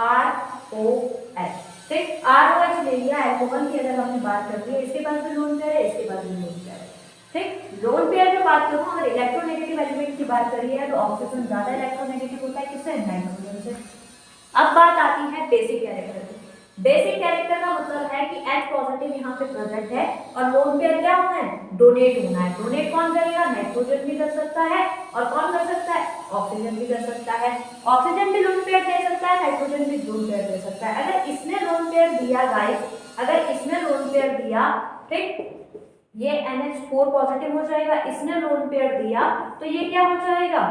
ROH। ठीक, ROH ले लिया। अल्कोहल की अगर हमने बात कर ली, इसके पास भी लोन पेयर है, इसके पास भी लोन पेयर है। ठीक, लोन पेयर में बात करूं, अगर इलेक्ट्रोनेगेटिव एलिमेंट की बात करिए है तो ऑक्सीजन ज्यादा इलेक्ट्रोनेगेटिव होता है, किससे, नाइट्रोजन से। अब बात आती है बेसिक कैरेक्टर की। बेसिक कैरेक्टर का मतलब है कि H पॉजिटिव यहाँ पे प्रेजेंट है और लोन पेयर क्या होना है, डोनेट होना है। डोनेट कौन करेगा, नाइट्रोजन भी कर सकता है, और कौन कर सकता है, ऑक्सीजन भी कर सकता है। ऑक्सीजन भी लोन पेयर दे सकता है, नाइट्रोजन भी लोन पेयर दे सकता है। अगर इसने लोन पेयर दिया गाइस, अगर इसने लोन पेयर दिया, ठीक, ये NH4 पॉजिटिव हो जाएगा, इसने लोन पेयर दिया तो ये क्या हो जाएगा,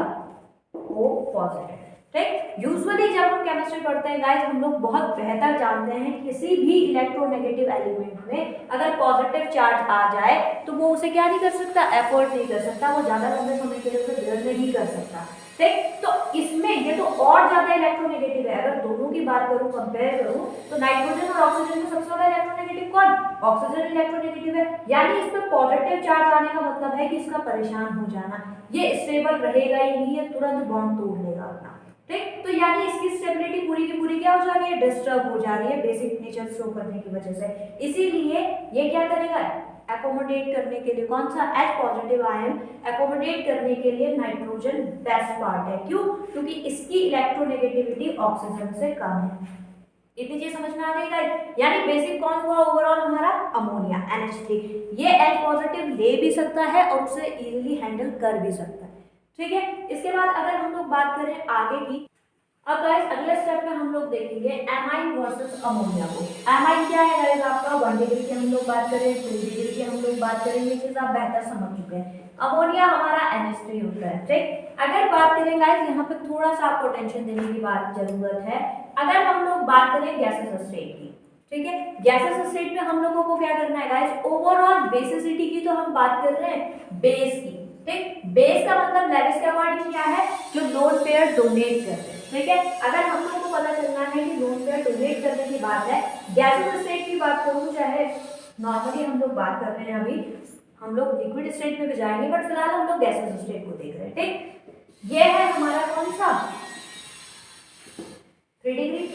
O पॉजिटिव। ठीक, यूजुअली जब हम केमिस्ट्री पढ़ते हैं गाइस, हम लोग बहुत बेहतर जानते हैं किसी भी इलेक्ट्रोनेगेटिव एलिमेंट में अगर पॉजिटिव चार्ज आ जाए तो वो उसे क्या नहीं कर सकता, एफर्ट नहीं कर सकता, वो ज्यादा लंबे समय के लिए उसे बेयर नहीं कर सकता। ठीक, तो इसमें ये तो और ज्यादा इलेक्ट्रोनेगेटिव है। अगर दोनों की बात करूं, कंपेयर करूं, तो नाइट्रोजन और ऑक्सीजन में सबसे ज्यादा इलेक्ट्रोनेगेटिव कौन, ऑक्सीजन इलेक्ट्रोनेगेटिव है। यानी इसमें पॉजिटिव चार्ज आने का मतलब है कि इसका परेशान हो जाना, ये स्टेबल रहेगा ही नहीं, ये तुरंत बॉन्ड तोड़ लेगा अपना। ठीक, तो यानी इसकी स्टेबिलिटी पूरी की पूरी क्या हो जा रही है, डिस्टर्ब हो जा रही है बेसिक नेचर शो करने की वजह से। इसीलिए ये क्या करेगा, एकोमोडेट करने के लिए, कौन सा, H पॉजिटिव आयन एकोमोडेट करने के लिए नाइट्रोजन बेस्ट पार्ट है। क्यों, क्योंकि इसकी इलेक्ट्रोनेगेटिविटी ऑक्सीजन से कम है। इतनी चीज समझ में आ गई गाइस। यानी बेसिक कौन हुआ ओवरऑल हमारा, अमोनिया NH3। ये H पॉजिटिव ले भी सकता है और उसे इजीली हैंडल कर भी सकता है। ठीक है, इसके बाद अगर हम लोग बात करें आगे की, अब गाइस अगले स्टेप में हम लोग देखेंगे एमाइन वर्सेस अमोनिया को। एमाइन क्या है गाइस, आपका 1 डिग्री की हम लोग बात करें, 2 डिग्री की हम लोग बात करेंगे, ये चीज आप बेहतर समझ चुके हैं। अमोनिया हमारा NH3 होता है। ठीक, अगर बात करें गाइस, यहाँ पे थोड़ा सा आपको टेंशन देने की बात जरूरत है। अगर हम लोग बात करें गैसेस स्टेट की, ठीक है, गैसेस स्टेट में हम लोगों को क्या करना है गाइस, ओवरऑल बेसिसिटी की तो हम बात कर रहे हैं बेस की। ठीक, बेस का मतलब लेविस के अकॉर्डिंग क्या है, जो लोन पेयर डोनेट कर रहे हैं। ठीक है, अगर हम लोगों को पता चलना है कि लोन पेयर डोनेट करने की बात है, गैसेस स्टेट की बात करूं, चाहे नॉर्मली हम लोग बात कर रहे हैं, अभी हम लोग लिक्विड स्टेट में भी जाएंगे, बट फिलहाल हम लोग गैसेस स्टेट को देख रहे हैं। ठीक, ये है हमारा कौन सा, 3 डिग्री,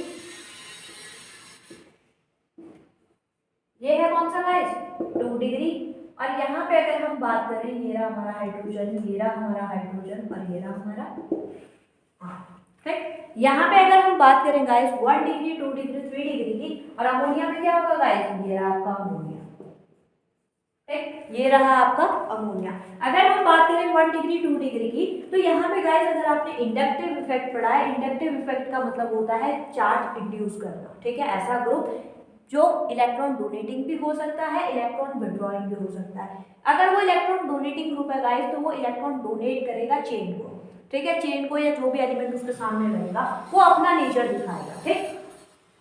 ये है कौन सा गाइस, 2 डिग्री, और यहाँ पे अगर हम बात करें, ये रहा हमारा हाइड्रोजन, ये रहा हमारा हाइड्रोजन, और ये रहा हमारा, ठीक, यहाँ पे अगर हम बात करें गाइस 1 डिग्री, 2 डिग्री, 3 डिग्री की, और अमोनिया में क्या होगा गाइस, ये रहा आपका अमोनिया। ठीक, ये रहा आपका अमोनिया। अगर हम बात करें 1 डिग्री, 2 डिग्री की, तो यहाँ पे गाइस अगर आपने इंडक्टिव इफेक्ट पढ़ा है, इंडक्टिव इफेक्ट का मतलब होता है चार्ज इंड्यूस करना। ठीक है, ऐसा ग्रुप जो इलेक्ट्रॉन डोनेटिंग भी हो सकता है, इलेक्ट्रॉन विड्रॉइंग भी हो सकता है। अगर वो इलेक्ट्रॉन डोनेटिंग ग्रुप है गाइस, तो वो इलेक्ट्रॉन डोनेट करेगा चेन को। ठीक है, चेन को, या जो भी एलिमेंट उसके सामने रहेगा वो अपना नेचर दिखाएगा। ठीक,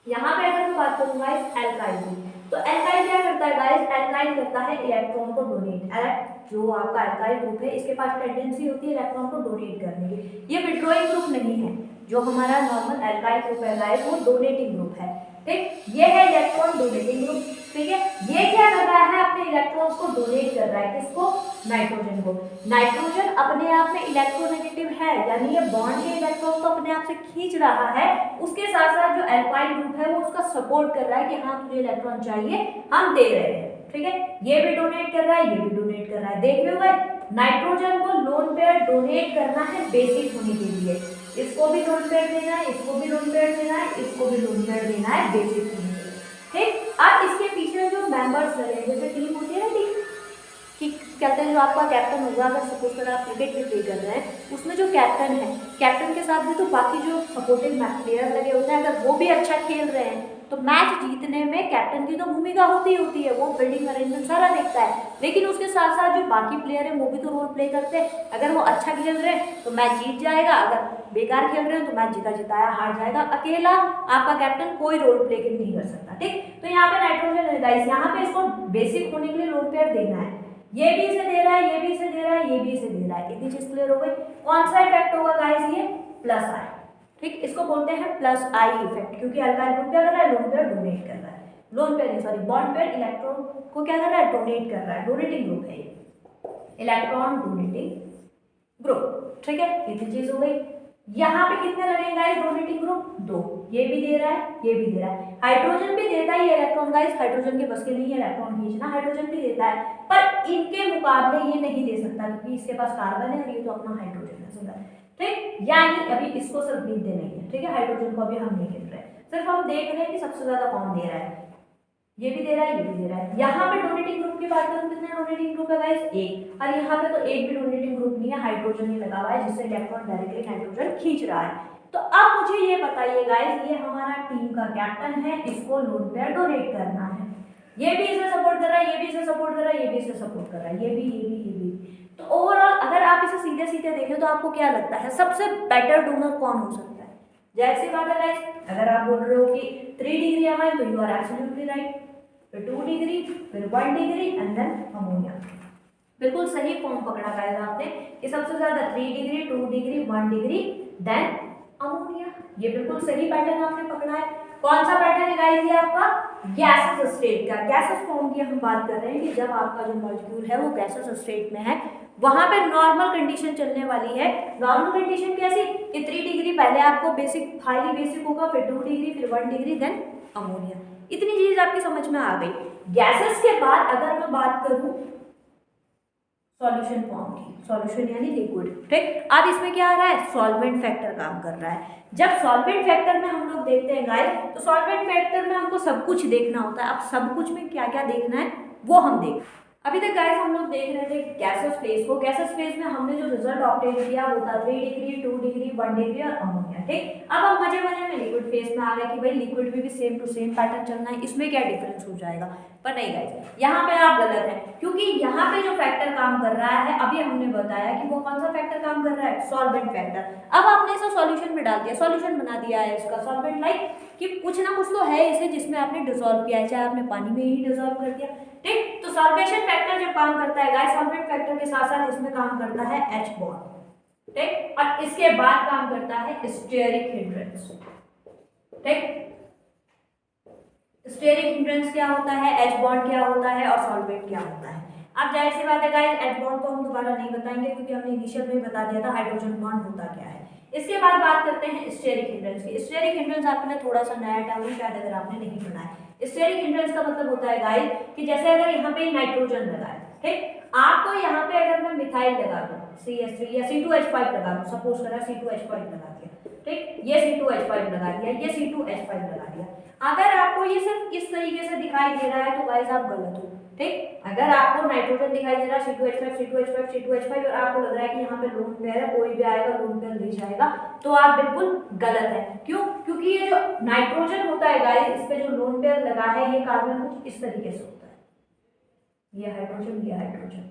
यहाँ पे अगर मैं बात करूँ गाइस एल्काइल की, तो एल्काइल क्या करता है गाइस, एल्काइल करता है इलेक्ट्रॉन को डोनेट। जो आपका एल्काइल ग्रुप है इसके पास टेंडेंसी होती है इलेक्ट्रॉन को डोनेट करने की। ये विड्रॉइंग ग्रुप नहीं है, जो हमारा नॉर्मल एल्काइल ग्रुप है गाइस वो डोनेटिंग ग्रुप है। ठीक, ये है इलेक्ट्रॉन डोनेटिंग ग्रुप। ठीक है, ये क्या कर रहा है, अपने इलेक्ट्रॉन्स को डोनेट कर रहा है, किसको, नाइट्रोजन को। नाइट्रोजन अपने आप में इलेक्ट्रोनेगेटिव है, यानी ये बॉन्ड के इलेक्ट्रॉन को अपने आप से खींच रहा है। उसके साथ साथ जो एल्काइल ग्रुप है वो उसका सपोर्ट कर रहा है कि हाँ तुझे इलेक्ट्रॉन चाहिए, हम दे रहे हैं। ठीक है, ये भी डोनेट कर रहा है, ये भी डोनेट कर रहा है। देख रहे हो भाई, नाइट्रोजन को लोन पेयर डोनेट करना है बेसिक होने के लिए, इसको भी लोन पेयर देना है, इसको भी लोन पेयर देना है, इसको भी लोन पेयर देना है बेसिक होने के लिए। ठीक, अब इसके पीछे जो मेंबर्स लगे, जैसे टीम होती है ना, टीम कि कहते हैं जो आपका कैप्टन होगा, अगर सपोज कर आप क्रिकेट भी प्ले कर रहे हैं, उसमें जो कैप्टन है, कैप्टन के साथ भी तो बाकी जो सपोर्टिव प्लेयर लगे होते हैं, अगर वो भी अच्छा खेल रहे हैं तो मैच जीतने में कैप्टन की तो भूमिका होती है, वो फील्डिंग अरेंजमेंट सारा देखता है। लेकिन उसके साथ साथ जो बाकी प्लेयर हैं वो भी तो रोल प्ले करते हैं। अगर वो अच्छा खेल रहे हैं तो मैच जीत जाएगा, अगर बेकार खेल रहे हैं तो मैच जीता जिताया हार जाएगा। अकेला आपका कैप्टन कोई रोल प्ले नहीं कर सकता। ठीक, तो यहाँ पे नाइट्रोजन है गाइस, यहाँ पे इसको बेसिक होने के लिए लोन पेयर देना है, ये भी इसे दे रहा है, ये भी इसे दे रहा है, ये भी इसे दे रहा है। इतनी चीज क्लियर हो गई। कौन सा इफेक्ट होगा गाइस, ये प्लस आई। ठीक, इसको बोलते हैं प्लस आई इफेक्ट, क्योंकि अल्काइल ग्रुप क्या कर रहा है, लोन पेयर डोनेट कर रहा है, lone pair sorry bond pair electron को क्या कर रहा है, डोनेट कर रहा है। डोनेटिंग ग्रुप है ये, इलेक्ट्रॉन डोनेटिंग ग्रुप। ठीक है, इतनी चीज हो गई। यहाँ पे कितने लगेंगे गाइस डोनेटिंग ग्रुप, 2। ये भी दे रहा है, ये भी दे रहा है। हाइड्रोजन भी देता है इलेक्ट्रॉन गाइस, हाइड्रोजन के बस के नहीं है इलेक्ट्रॉन खींचना, हाइड्रोजन भी देता है, पर इनके मुकाबले ये नहीं दे सकता क्योंकि इसके पास कार्बन है और ये तो अपना हाइड्रोजन है सिंगल। ठीक, यानी अभी इसको सिर्फ गिनते नहीं है। ठीक है, हाइड्रोजन को अभी हम नहीं गिन रहे, सिर्फ हम देख रहे हैं कि सबसे ज्यादा कौन दे रहा है। ये भी दे रहा है, ये भी दे रहा है। यहाँ पे डोनेटिंग ग्रुप की बात करूं, कितने डोनेटिंग ग्रुप है गाइस, 1। और यहाँ पे तो एक भी डोनेटिंग ग्रुप नहीं है, हाइड्रोजन ही लगा हुआ है जिससे इलेक्ट्रॉन डायरेक्टली हाइड्रोजन खींच रहा है। तो अब मुझे ये बताइए गाइस, ये हमारा टीम का कैप्टन है, इसको लोन पेयर डोनेट करना है। ये भी इसे सपोर्ट कर रहा है, ये भी इसे सपोर्ट कर रहा है, ये भी इसे सपोर्ट कर रहा है, ये भी, ये भी, ये भी। तो ओवरऑल अगर आप इसे सीधे सीधे देखें तो आपको क्या लगता है सबसे बेटर डोनर कौन हो सकता है? जैसी बात है गाइस, अगर आप बोल रहे हो कि 3 डिग्री अमाइन तो यू आर एब्सोल्युटली राइट, फिर 2 डिग्री, फिर 1 डिग्री एंड देन अमोनिया। बिल्कुल सही फॉर्म पकड़ा गाइस आपने कि सबसे ज्यादा 3 degree, 2 degree, 1 degree then ammonia. ये बिल्कुल सही पैटर्न आपने पकड़ा है। कौन सा पैटर्न है गाइस, ये आपका गैसेस स्टेट का, गैसेस फॉर्म की हम बात कर रहे हैं कि जब आपका जो मॉलिक्यूल है वो गैसेस स्टेट में है, वहां पे नॉर्मल कंडीशन चलने वाली है। नॉर्मल कंडीशन कैसी कि 3 डिग्री पहले आपको बेसिक हाईली बेसिक होगा, फिर 2 डिग्री, फिर 1 डिग्री देन अमोनिया। इतनी चीज आपकी समझ में आ गई। गैसेस के बाद अगर मैं बात करूं सॉल्यूशन फॉर्म की, सॉल्यूशन यानी लिक्विड। ठीक, अब इसमें क्या आ रहा है, सॉल्वेंट फैक्टर काम कर रहा है। जब सॉल्वेंट फैक्टर में हम लोग देखते हैं गाइस, तो सॉल्वेंट फैक्टर में हमको सब कुछ देखना होता है। अब सब कुछ में क्या क्या देखना है वो हम देख। अभी तक गाइस हम लोग देख रहे थे गैसेस फेज को। गैसेस फेज में हमने जो रिजल्ट ऑब्टेन किया वो था 3 डिग्री, 2 डिग्री, 1 डिग्री और अमोनिया। ठीक, अब हम मजे मजे में लिक्विड फेज में आ गए कि भाई लिक्विड में भी सेम टू सेम पैटर्न चलना है, इसमें क्या डिफरेंस हो जाएगा। पर नहीं गाइस, यहाँ पे आप गलत हैं, क्योंकि यहाँ पे जो फैक्टर काम कर रहा है अभी हमने बताया कि वो कौन सा फैक्टर काम कर रहा है, सॉल्वेंट फैक्टर। अब आपने इसे सॉल्यूशन में डाल दिया, सॉल्यूशन बना दिया है इसका सॉल्वेंट, लाइक कि कुछ ना कुछ तो है इसे जिसमें आपने डिसॉल्व किया है, चाहे आपने पानी में ही डिसॉल्व कर दिया। ठीक, तो सॉल्वेशन फैक्टर जब काम करता है गाइस, सॉल्वेंट फैक्टर के साथ साथ इसमें काम करता है H बॉन्ड। ठीक, और इसके बाद काम करता है स्टेरिक हिंड्रेंस। ठीक, स्टेरिक हिंड्रेंस क्या होता है, H बॉन्ड क्या होता है और सॉल्वेंट क्या होता है। अब जाहिर सी बात है गाइस, H बॉन्ड तो हम दोबारा नहीं बताएंगे क्योंकि हमने इनिशियल में बता दिया था हाइड्रोजन बॉन्ड होता क्या है। इसके बाद बात करते हैं स्टेरिक हिंड्रेंस की। स्टेरिक हिंड्रेंस आपने थोड़ा सा नया टर्म है शायद अगर आपने नहीं पढ़ा है। स्टेरिक हिंड्रेंस का मतलब होता है गाइस कि जैसे अगर यहाँ पे नाइट्रोजन लगा है, ठीक, आपको यहाँ पे अगर मैं मिथाइल लगा दूं CH3 या C2H5 लगा दूं, सपोज करा C2H5 लगा दिया, ठीक, ये C2H5 लगा दिया, ये C2H5 लगा दिया। अगर आपको ये सिर्फ इस तरीके से दिखाई दे रहा है तो गाइस आप गलत हो। ठीक, अगर आपको नाइट्रोजन दिखाई दे रहा है C2H5 C2H5 C2H5 और आपको लग रहा है कि यहाँ पे लोन पेयर है, कोई भी आएगा लोन पेयर ले जाएगा, तो आप बिल्कुल गलत है। क्यों? क्योंकि ये जो नाइट्रोजन होता है गाइस, इस पे जो लोन पेयर लगा है ये कार्बन कुछ इस तरीके से होता है, ये हाइड्रोजन, ये हाइड्रोजन,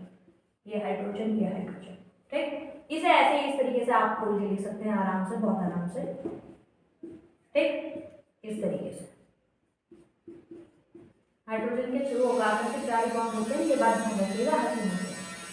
ये हाइड्रोजन, ये हाइड्रोजन। ठीक, इसे ऐसे इस तरीके से आप खोल के लिख सकते हैं आराम से, बहुत आराम से। ठीक, इस तरीके से हाइड्रोजन के थ्रू कार्बन से 4 बॉन्ड होते हैं, ये बात ध्यान रखिएगा हर चीज में।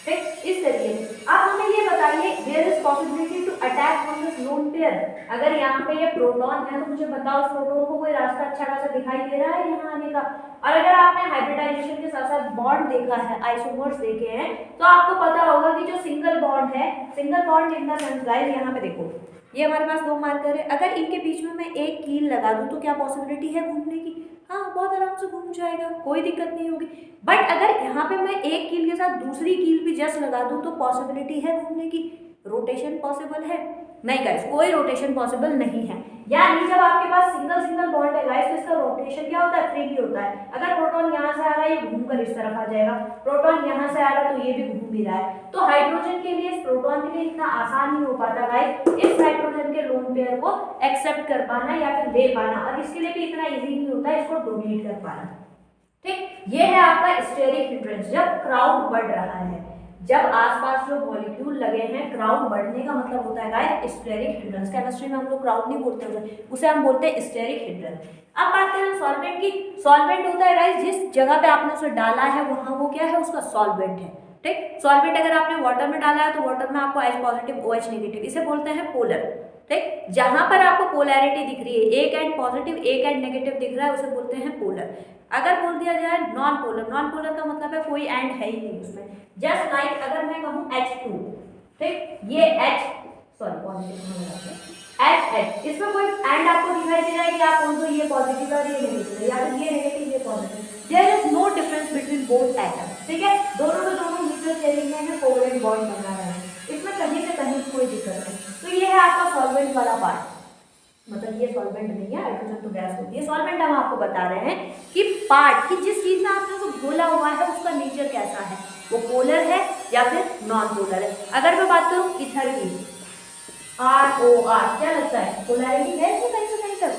ठीक, इस तरीके से अब हमें ये बताइए there is possibility to attack on this lone pair. अगर यहाँ पे ये प्रोटॉन है तो मुझे बताओ इस प्रोटॉन को कोई रास्ता अच्छा खासा दिखाई दे रहा है यहाँ आने का। और अगर आपने हाइब्रिडाइजेशन के साथ साथ बॉन्ड देखा है, आइसोमर्स देखे हैं, तो आपको पता होगा कि जो सिंगल बॉन्ड है, single bond in the sense guys, यहाँ पे देखो ये हमारे पास 2 मार्कर है, अगर इनके बीच में मैं एक कील लगा दूं तो क्या पॉसिबिलिटी है घूमने की? हाँ, बहुत आराम से घूम जाएगा, कोई दिक्कत नहीं होगी। बट अगर यहाँ पे मैं एक कील के साथ दूसरी कील भी जस्ट लगा दूं तो पॉसिबिलिटी है घूमने की? रोटेशन पॉसिबल है? नहीं गाइस, कोई रोटेशन पॉसिबल नहीं है। यानी जब आपके पास सिंगल सिंगल बॉन्ड है गाइस तो इसका रोटेशन क्या होता है? फ्रीली होता है। अगर प्रोटॉन यहाँ से आ रहा है ये घूमकर इस तरफ आ जाएगा, प्रोटॉन यहाँ से आ रहा है तो ये भी घूम भी रहा है। तो हाइड्रोजन के लिए, इस प्रोटॉन के लिए इतना आसान नहीं हो पाता गाइस इस नाइट्रोजन के लोन पेयर को एक्सेप्ट कर पाना या फिर ले पाना, और इसके लिए भी इतना इजी नहीं होता है इसको डोनेट कर पाना। ठीक, ये है आपका स्टेरिक हिंड्रेंस। जब क्राउड बढ़ रहा है, जब आसपास जो मॉलिक्यूल लगे हैं, क्राउड बढ़ने का मतलब होता है गाइस स्टेरिक हिंड्रेंस। केमिस्ट्री में हम लोग क्राउड नहीं बोलते उसे हम बोलते हैं स्टेरिक हिंड्रेंस। अब बात करें सॉल्वेंट की। सॉल्वेंट होता है गाइस जिस जगह पे आपने उसे डाला है वहां वो क्या है? उसका सॉल्वेंट है। ठीक, सॉल्वेंट अगर आपने वाटर में डाला है तो वाटर में आपको H पॉजिटिव OH नेगेटिव, इसे बोलते हैं पोलर। ठीक, जहां पर आपको पोलैरिटी दिख रही है, एक एंड पॉजिटिव एक एंड नेगेटिव दिख रहा है, उसे बोलते हैं पोलर। अगर बोल दिया जाए नॉन पोलर, नॉन पोलर का मतलब है कोई एंड है ही नहीं उसमें। जस्ट लाइक अगर मैं कहूँ H2, ठीक, ये H सॉरी पॉजिटिव H, इसमें कोई एंड आपको दिखाई दे रहा है कि आप बोल दो ये पॉजिटिव और ये नेगेटिव है, या फिर ये नेगेटिव ये positive, there is no difference between both atom. ठीक है, दोनों में दोनों म्यूचुअल शेयरिंग में है, कोवेलेंट बॉन्ड बना रहा है, इसमें कहीं से कहीं कोई दिक्कत नहीं। तो ये है आपका सॉल्वेंट वाला पार्ट, मतलब ये सॉल्वेंट नहीं है, हाइड्रोजन तो गैस होती है। सॉल्वेंट हम आपको बता रहे हैं कि पार्ट, कि जिस चीज में आपने उसको घोला हुआ है उसका नेचर कैसा है, वो पोलर है या फिर नॉन पोलर है। अगर मैं बात करूं ईथर की, ROR, क्या लगता है पोलैरिटी है इसमें कहीं से कहीं तक?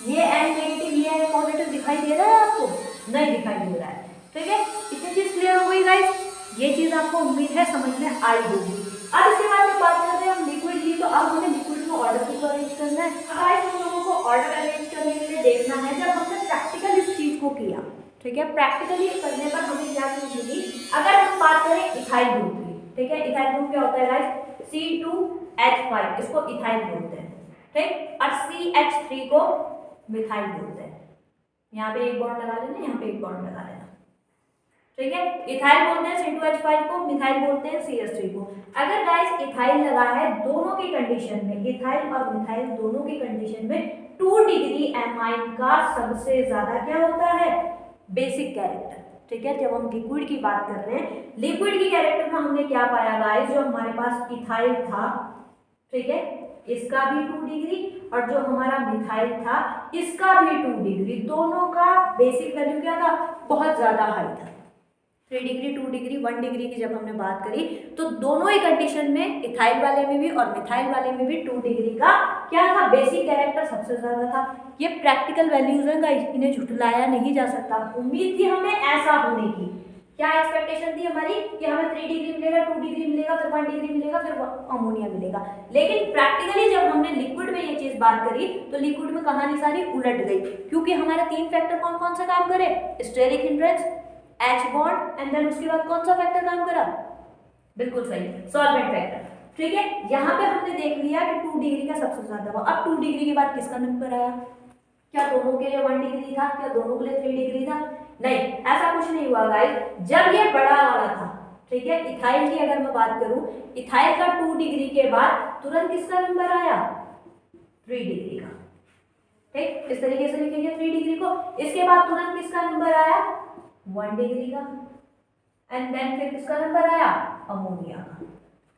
ये एंड नेगेटिव ये एंड पॉजिटिव दिखाई दे रहा है आपको? नहीं दिखाई दे रहा है। ठीक है, इतनी चीज क्लियर हो गई गाइस, ये चीज आपको उम्मीद है समझ में आई होगी। अब इसके बाद में बात करते हैं हम लिक्विड की। तो अब हमें लिक्विड में ऑर्डर को अरेंज करना है। गाइस हम लोगों को ऑर्डर अरेंज करने के लिए देखना है जब हमने प्रैक्टिकल इस चीज को किया, ठीक है, प्रैक्टिकली करने पर हमें क्या चीज मिली। अगर हम बात करें इथाइल ग्रुप की, ठीक है, इथाइल ग्रुप क्या होता है गाइस? C2H5, इसको इथाइल बोलते हैं। ठीक, और CH3 को मिथाइल बोलते हैं। यहाँ पे एक बॉन्ड लगा लेना, यहाँ पे एक बॉन्ड लगा लेना। ठीक है, इथाइल बोलते हैं C2H5 को, मिथाइल बोलते हैं CH3 को। अगर गाइस इथाइल लगा है, दोनों की कंडीशन में, इथाइल और मिथाइल दोनों की कंडीशन में 2 डिग्री एमाइन का सबसे ज्यादा क्या होता है? Basic character. ठीक है, जब हम लिक्विड की बात कर रहे हैं, लिक्विड की कैरेक्टर में हमने क्या पाया गाइस? जो हमारे पास इथाइल था, ठीक है, इसका भी 2 डिग्री, और जो हमारा मिथाइल था इसका भी 2 डिग्री, दोनों का बेसिक वैल्यू क्या था? बहुत ज्यादा हाई था। 3 डिग्री 2 डिग्री 1 डिग्री की जब हमने बात करी तो दोनों ही कंडीशन में, इथाइल वाले में भी और मिथाइल वाले में भी 2 डिग्री का क्या था? बेसिक कैरेक्टर सबसे ज्यादा था। ये प्रैक्टिकल वैल्यूज हैं गाइस, इन्हें झुठलाया नहीं जा सकता। उम्मीद थी हमें ऐसा होने की, क्या एक्सपेक्टेशन थी हमारी कि हमें 3 डिग्री मिलेगा, 2 डिग्री मिलेगा, फिर 1 डिग्री मिलेगा, फिर अमोनिया मिलेगा। लेकिन प्रैक्टिकली जब हमने लिक्विड में ये चीज बात करी तो लिक्विड में कहानी सारी उलट गई, क्योंकि हमारे 3 फैक्टर कौन कौन से काम करे? Steric hindrance, H bond, and then उसके बाद कौन सा फैक्टर काम करा? बिल्कुल सही, सॉल्वेंट फैक्टर। ठीक है, यहाँ पे हमने देख लिया कि 2 डिग्री का सबसे ज्यादा हुआ। अब 2 डिग्री के बाद किसका नंबर आया? क्या दोनों के लिए 1 डिग्री था? क्या दोनों के लिए 3 डिग्री था? नहीं, ऐसा कुछ नहीं हुआ गाइस। जब ये बड़ा वाला था, ठीक है, इथाइल की अगर मैं बात करूं, इथाइल का 2 डिग्री के बाद तुरंत किसका नंबर आया? 3 डिग्री का। ठीक, इस तरीके से लिखेंगे 3 डिग्री को। इसके बाद तुरंत किसका नंबर आया? 1 डिग्री का, एंड देन फिर किसका नंबर आया? अमोनिया का।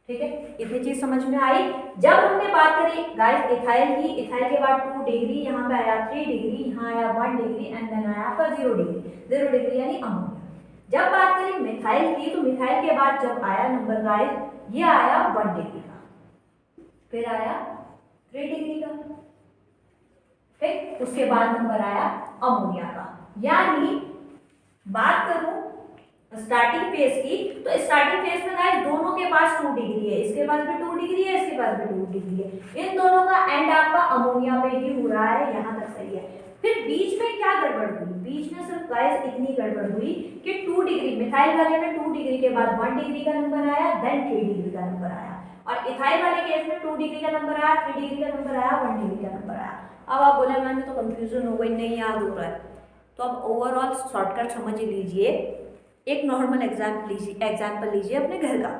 ठीक है, इतनी चीज समझ में आई। जब हमने बात करी गाइस इथाइल की, इथाइल के बाद 2 डिग्री, यहाँ पे आया 3 डिग्री, यहाँ आया 1 डिग्री, एंड देन आया आपका 0 डिग्री। 0 डिग्री यानी अमोनिया। जब बात करी मिथाइल की, तो मिथाइल के बाद जब आया नंबर गाइस, ये आया 1 डिग्री का, फिर आया 3 डिग्री का, ठीक, उसके बाद नंबर आया अमोनिया का। यानी बात करूं स्टार्टिंग फेज की, तो स्टार्टिंग फेज में गाइस दोनों के पास 2 डिग्री है, इसके पास भी 2 डिग्री है, इसके पास भी 2 डिग्री है। इन दोनों का एंड आपका अमोनिया पे ही हो रहा है, यहाँ तक सही है। फिर बीच में क्या गड़बड़ हुई, बीच में सिर्फ गाइस इतनी गड़बड़ हुई कि 2 डिग्री, मिथाइल वाले में 2 डिग्री के बाद 1 डिग्री का नंबर आया, देन 3 डिग्री का नंबर आया, और इथाइल वाले केस में 2 डिग्री का नंबर आया, 3 डिग्री का नंबर आया, 1 डिग्री का नंबर आया। अब आप बोले मैंने तो कंफ्यूजन हो गई, नहीं याद हो रहा है, तो अब ओवरऑल शॉर्टकट समझ लीजिए। एक नॉर्मल एग्जाम्पल लीजिए अपने घर का।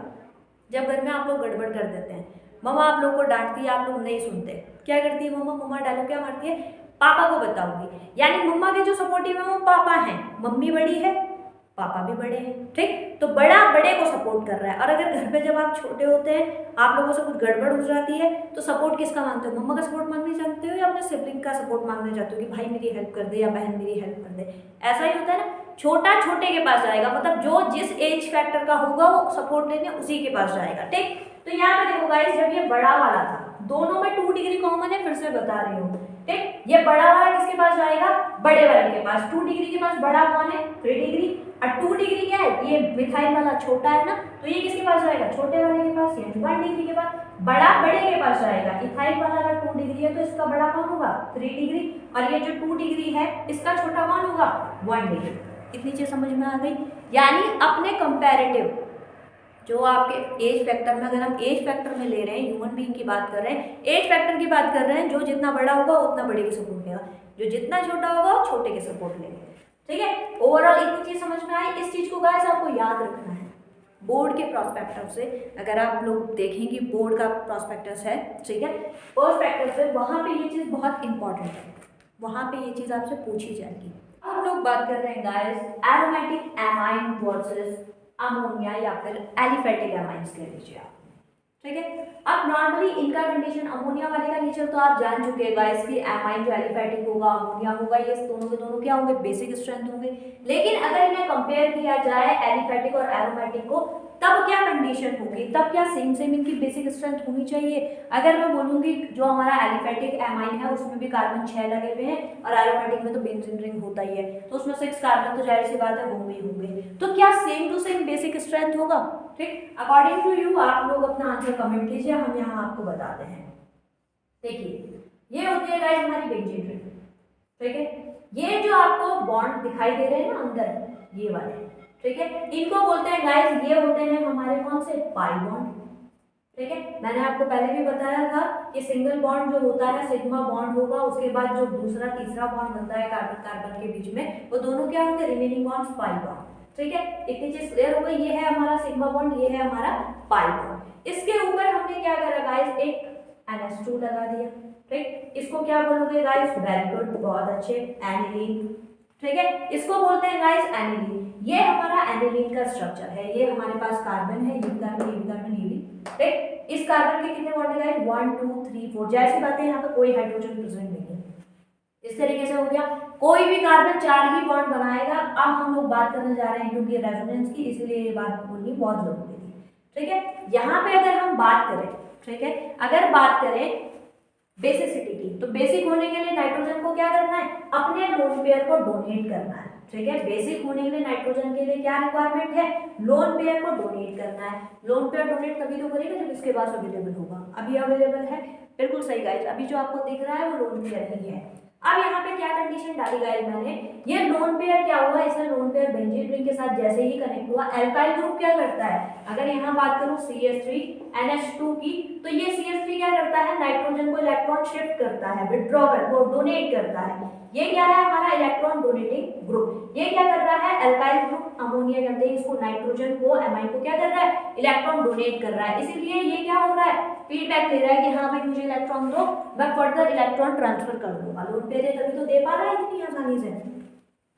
जब घर में आप लोग गड़बड़ कर देते हैं, मम्मा आप लोग को डांटती है, आप लोग नहीं सुनते, क्या करती है मम्मा? मम्मा डायलॉग क्या मारती है? पापा को बताऊंगी। यानी मम्मा के जो सपोर्टिव है वो पापा हैं, मम्मी बड़ी है, पापा भी बड़े हैं, ठीक? तो बड़ा बड़े को सपोर्ट कर रहा है। और अगर घर पे जब आप छोटे होते हैं, आप लोगों से कुछ गड़बड़ हो जाती है, तो सपोर्ट किसका मांगते हो? मम्मा का सपोर्ट मांगने चाहते हो या अपने सिबलिंग का सपोर्ट मांगने चाहते हो कि भाई मेरी हेल्प कर दे या बहन मेरी हेल्प कर दे? ऐसा ही होता है ना, छोटा छोटे के पास जाएगा, मतलब जो जिस एज फैक्टर का होगा वो सपोर्ट लेने उसी के पास जाएगा, ठीक? तो यहाँ पे देखो गाइस, जब ये बड़ा वाला था, दोनों में 2 डिग्री कॉमन है, फिर से बता रही हूँ, ठीक? ये बड़ा वाला किसके पास जाएगा? बड़े वाले के पास। 2 डिग्री के पास बड़ा कौन है? 3 डिग्री। और 2 डिग्री क्या है? ये मिथाइल वाला छोटा है ना, तो ये किसके पास जाएगा? छोटे वाले के पास, यानी 1 डिग्री के पास। बड़ा बड़े के पास जाएगा। इथाइल वाला अगर 2 डिग्री है तो इसका बड़ा कौन होगा? 3 डिग्री। और ये जो 2 डिग्री है इसका छोटा कौन होगा? 1 डिग्री। इतनी चीज समझ में आ गई? यानी अपने कंपैरेटिव जो आपके एज फैक्टर में, अगर हम एज फैक्टर में ले रहे हैं, ह्यूमन बीइंग की बात कर रहे हैं, एज फैक्टर की बात कर रहे हैं, जो जितना बड़ा होगा उतना बड़े की सपोर्ट लेगा, जो जितना छोटा होगा वो छोटे के सपोर्ट लेगा, ठीक है? ओवरऑल इतनी चीज समझ में आई। इस चीज को गाइस आपको याद रखना है। बोर्ड के प्रोस्पेक्टव से अगर आप लोग देखेंगे, बोर्ड का प्रोस्पेक्टस है, ठीक है, प्रोस्पेक्टस से, वहां पे ये चीज बहुत इंपॉर्टेंट है, वहां पे ये चीज आपसे पूछी जाएगी। अब हम लोग बात कर रहे हैं guys aromatic amine versus ammonia या फिर एलिफेटिक एमाइंस कह लीजिए आप, ठीक है? अब नॉर्मली इनका कंडीशन, अमोनिया वाले का नेचर तो आप जान चुके हैं गाइस कि एमाइन जो एलिफेटिक होगा, अमोनिया होगा, ये दोनों के दोनों क्या होंगे? बेसिक स्ट्रेंथ होंगे। लेकिन अगर इन्हें कंपेयर किया जाए एलिफेटिक और एरोमेटिक को, तब क्या कंडीशन होगी? तब क्या सेम सेम इनकी बेसिक स्ट्रेंथ होनी चाहिए? अगर मैं बोलूंगी जो हमारा एलिफेटिक एमाइन है उसमें भी कार्बन 6 लगे हुए हैं और एरोमेटिक में तो बेंजीन रिंग होता ही है, तो उसमें 6 कार्बन तो जाहिर सी बात है होंगे ही होंगे। तो क्या same to same basic strength होगा? ठीक, अकॉर्डिंग टू यू आप लोग अपना आंसर कमेंट कीजिए, हम यहाँ आपको बताते हैं। देखिए ये होती है गाइस हमारी बेंजीन रिंग, ठीक है? ये जो आपको बॉन्ड दिखाई दे रहे हैं ना अंदर, ये वाले, ठीक है, इनको बोलते हैं गाइस, ये होते हैं हमारे कौन से? पाई बॉन्ड, ठीक है? मैंने आपको पहले भी बताया था कि सिंगल बॉन्ड जो होता है सिग्मा बॉन्ड होगा, उसके बाद जो दूसरा तीसरा बॉन्ड बनता है कार्बन कार्बन के बीच में, वो दोनों क्या होंगे? रिमेनिंग बॉन्ड्स पाई बॉन्ड, ठीक है? इतनी चीज क्लियर हो गई। ये है हमारा सिग्मा बॉन्ड, ये है हमारा पाई बॉन्ड। इसके ऊपर हमने क्या करा गाइस? एक NH2 लगा दिया, ठीक? इसको क्या बोलोगे गाइस? वेरी गुड, बहुत अच्छे, एनिलीन, ठीक है? इसको बोलते हैं गाइस एनिलीन। ये हमारा एनिलीन का स्ट्रक्चर है। ये हमारे पास कार्बन है, ये कार्बन, ये कार्बन, ये भी, ठीक? इस कार्बन के कितने बॉन्ड है गाइस? 1 2 3 4, जैसी बातें, यहाँ पे कोई हाइड्रोजन प्रेजेंट नहीं है। इस तरीके से हो गया, कोई भी कार्बन 4 ही बॉन्ड बनाएगा। अब हम लोग बात करने जा रहे हैं क्योंकि रेजोनेंस की, इसलिए ये बात बोलनी बहुत जरूरी थी, ठीक है? यहाँ पे अगर हम बात करें, ठीक है, अगर बात करें बेसिसिटी की, तो बेसिक होने के लिए नाइट्रोजन को क्या करना है? अपने लोन पेयर को डोनेट करना है, ठीक है? बेसिक होने के लिए नाइट्रोजन के लिए क्या रिक्वायरमेंट है? लोन पेयर को डोनेट करना है। लोन पेयर डोनेट तभी तो करेगा जब इसके पास अवेलेबल होगा। अभी अवेलेबल है, बिल्कुल सही गाइस, अभी जो आपको दिख रहा है वो लोन पेयर ही है। अब यहाँ पे क्या कंडीशन डाली गाइस मैंने? ये लोन पेयर क्या हुआ? इसमें लोन पेयर बेंजीन रिंग के साथ जैसे ही कनेक्ट हुआ, एल्काइल ग्रुप क्या करता है? अगर यहाँ बात करूँ CH3 NH2 की, तो ये CH3 क्या करता है? नाइट्रोजन को इलेक्ट्रॉन शिफ्ट करता है, विथड्रॉ कर, वो डोनेट करता है। ये क्या है? हमारा इलेक्ट्रॉन डोनेटिंग ग्रुप। ये क्या कर रहा है? एल्काइल ग्रुप, अमोनिया कहते हैं इसको, नाइट्रोजन को, एमाइन को क्या कर रहा है? इलेक्ट्रॉन डोनेट कर रहा है। इसीलिए ये क्या हो रहा है? फीडबैक दे रहा है कि हाँ भाई मुझे इलेक्ट्रॉन दो, मैं फर्दर इलेक्ट्रॉन ट्रांसफर कर दूंगा। लोन पेयर है तभी तो दे पा रहा है इतनी आसानी से।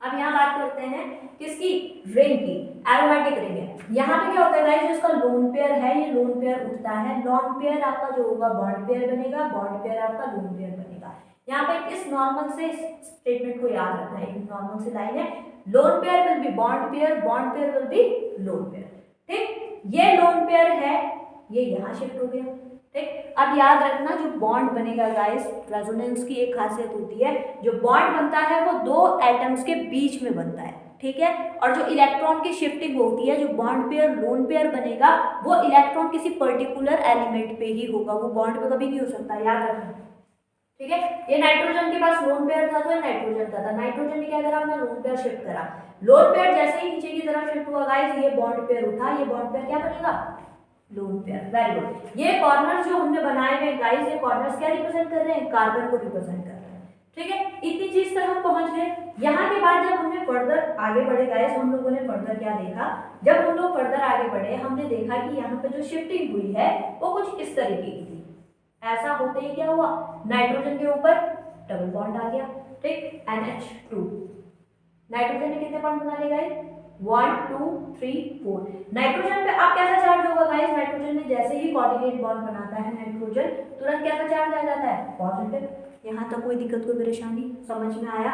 अब यहाँ बात करते हैं किसकी? रिंग की, एरोमेटिक रिंग है। यहाँ पे क्या होता है गाइस? जो इसका लोन पेयर है, ये लोन पेयर उठता है, लोन पेयर आपका जो होगा बॉन्ड पेयर बनेगा, बॉन्ड पेयर आपका लोन पेयर बनेगा। यहाँ पे इस नॉर्मल से स्टेटमेंट को याद रखना है, एक नॉर्मल से लाइन है, lone pair will be bond pair, bond pair will be lone pair, ठीक? ये लोन पेयर है, ये यहाँ शिफ्ट हो गया, ठीक? अब याद रखना जो बॉन्ड बनेगा गाइस, रेजोनेंस की एक खासियत होती है, जो बॉन्ड बनता है वो 2 एटम्स के बीच में बनता है, ठीक है? और जो इलेक्ट्रॉन की शिफ्टिंग होती है, जो बॉन्ड पेयर लोन पेयर बनेगा, वो इलेक्ट्रॉन किसी पर्टिकुलर एलिमेंट पे ही होगा, वो बॉन्ड पे कभी नहीं हो सकता, याद रखना, ठीक है। ये नाइट्रोजन के पास लोन पेयर था तो ये नाइट्रोजन का था, नाइट्रोजन ने क्या करा, अपना लोन पेयर शिफ्ट करा, लोन पेयर जैसे ही नीचे की तरफ शिफ्ट हुआ गाइस, ये बॉन्ड पेयर उठा, ये बॉन्ड पेयर क्या बनेगा, लोन पेयर। Very good. ये कॉर्नर्स जो हमने बनाए हुए गाइस, ये कॉर्नर्स क्या रिप्रेजेंट कर रहे हैं, कार्बन को रिप्रेजेंट कर रहे हैं। ठीक है, इतनी चीज तक हम पहुंच गए। यहाँ के बाद जब हमने फर्दर आगे बढ़े गाइस, हम लोगों ने फर्दर क्या देखा, जब हम लोग फर्दर आगे बढ़े हमने देखा कि यहाँ पे जो शिफ्टिंग हुई है वो कुछ इस तरीके की थी। ऐसा होते ही क्या हुआ, नाइट्रोजन के ऊपर डबल बॉन्ड आ गया, ठीक, NH2। नाइट्रोजन ने कितने बॉन्ड बना लिए गाइस, 1 2 3 4। नाइट्रोजन पे अब कैसा चार्ज होगा गाइस, नाइट्रोजन में जैसे ही कोऑर्डिनेट बॉन्ड बनाता है नाइट्रोजन, तुरंत कैसा चार्ज आ जाता है, पॉजिटिव। यहाँ तक कोई दिक्कत कोई परेशानी समझ में आया।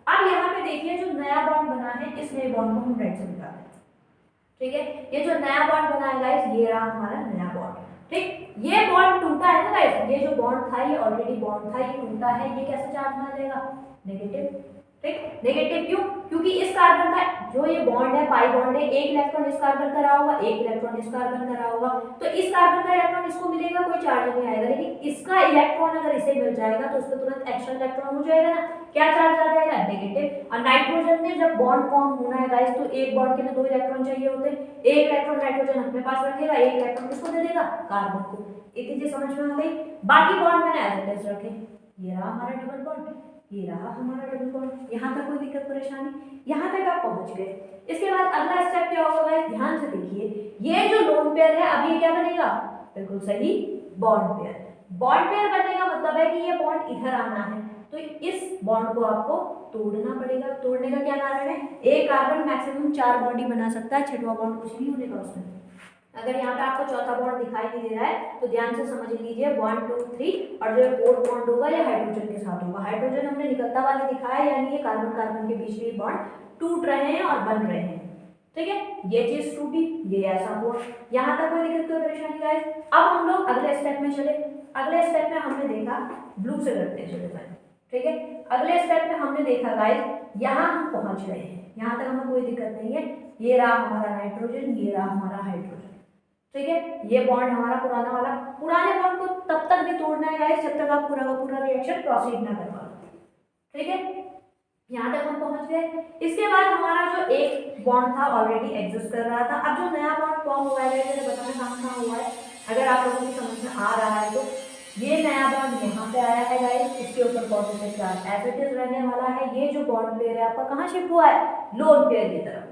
अब यहाँ पे देखिए जो नया बॉन्ड बना है, इस नए बॉन्ड को हम राइट से निकालते हैं। ठीक है, ये जो नया बॉन्ड बना है गाइस, ये रहा हमारा नया बॉन्ड। ठीक, ये बॉन्ड टूटा है ना गाइस, ये जो बॉन्ड था ये ऑलरेडी बॉन्ड था, ये टूटा है, ये कैसे चार्ज में आ जाएगा, नेगेटिव। ठीक, नेगेटिव क्यों, क्योंकि इस कार्बन का जो ये बॉन्ड है, पाई बॉन्ड है, एक इलेक्ट्रॉन इस कार्बन का रहा होगा, एक इलेक्ट्रॉन इस कार्बन का रहा होगा, तो इस कार्बन का इलेक्ट्रॉन इसको मिलेगा, कोई चार्ज नहीं आएगा। लेकिन इसका इलेक्ट्रॉन अगर इसे मिल जाएगा तो उसको तुरंत एक्स्ट्रा इलेक्ट्रॉन हो जाएगा ना, क्या चार्ज आ जाएगा, नेगेटिव। और नाइट्रोजन में जब बॉन्ड फॉर्म होना है गाइस, तो एक बॉन्ड के लिए 2 इलेक्ट्रॉन चाहिए होते हैं, एक इलेक्ट्रॉन नाइट्रोजन अपने पास रखेगा, एक इलेक्ट्रॉन किसको दे देगा, कार्बन को। इतनी चीज समझ में आ गई। बाकी बॉन्ड मैंने एज इट इज रखे, ये रहा हमारा डबल बॉन्ड, ये रहा हमारा डबल बॉन्ड। यहाँ तक कोई दिक्कत परेशानी, यहाँ तक आप पहुंच गए। इसके बाद अगला स्टेप क्या होगा गाइस, ध्यान से देखिए, ये जो लोन पेयर है अब ये क्या बनेगा, बिल्कुल सही, बॉन्ड पेयर। बॉन्ड पेयर बनने का मतलब है कि ये बॉन्ड इधर आना है, तो इस बॉन्ड को आपको तोड़ना पड़ेगा। तोड़ने का क्या कारण है, एक कार्बन मैक्सिमम 4 बॉन्ड ही बना सकता है, 6वां बॉन्ड कुछ नहीं होने का उसमें। अगर यहाँ पे आपको चौथा बॉन्ड दिखाई नहीं दे रहा है तो ध्यान से समझ लीजिए, 1 2 3 और जो 4th बॉन्ड होगा ये हाइड्रोजन के साथ होगा। हाइड्रोजन हमने निकलता वाले दिखाया, यानी ये कार्बन कार्बन के बीच में बॉन्ड टूट रहे हैं और बन रहे हैं। ठीक है, ये चीज टूटी, ये ऐसा हुआ। यहाँ तक कोई दिक्कत कोई परेशानी गाइस। अब हम लोग अगले स्टेप में चले। अगले स्टेप में हमने देखा, ब्लू से करते चले जाए। ठीक है, अगले स्टेप में हमने देखा गाइस, यहाँ हम पहुंच गए हैं, यहाँ तक हमें कोई दिक्कत नहीं है। ये रहा हमारा नाइट्रोजन, ये रहा हमारा हाइड्रोजन। ठीक है, ये बॉन्ड हमारा पुराना वाला, पुराने बॉन्ड को तब तक भी तोड़ना है गाइस जब तक आप पूरा का पूरा रिएक्शन प्रोसीड ना करवा लो। ठीक है, यहाँ तक हम पहुंच गए। इसके बाद हमारा जो एक बॉन्ड था ऑलरेडी एग्जिस्ट कर रहा था, अब जो नया बॉन्ड फॉर्म हुआ है मैंने बताना कहाँ हुआ है, अगर आप लोगों की समझ में आ रहा है तो ये नया बॉन्ड यहाँ पे आया है गाइस, इसके ऊपर positive charge as it is रहने वाला है। ये जो बॉन्ड पेयर है आपका कहाँ शिफ्ट हुआ है, लोन पेयर की तरफ।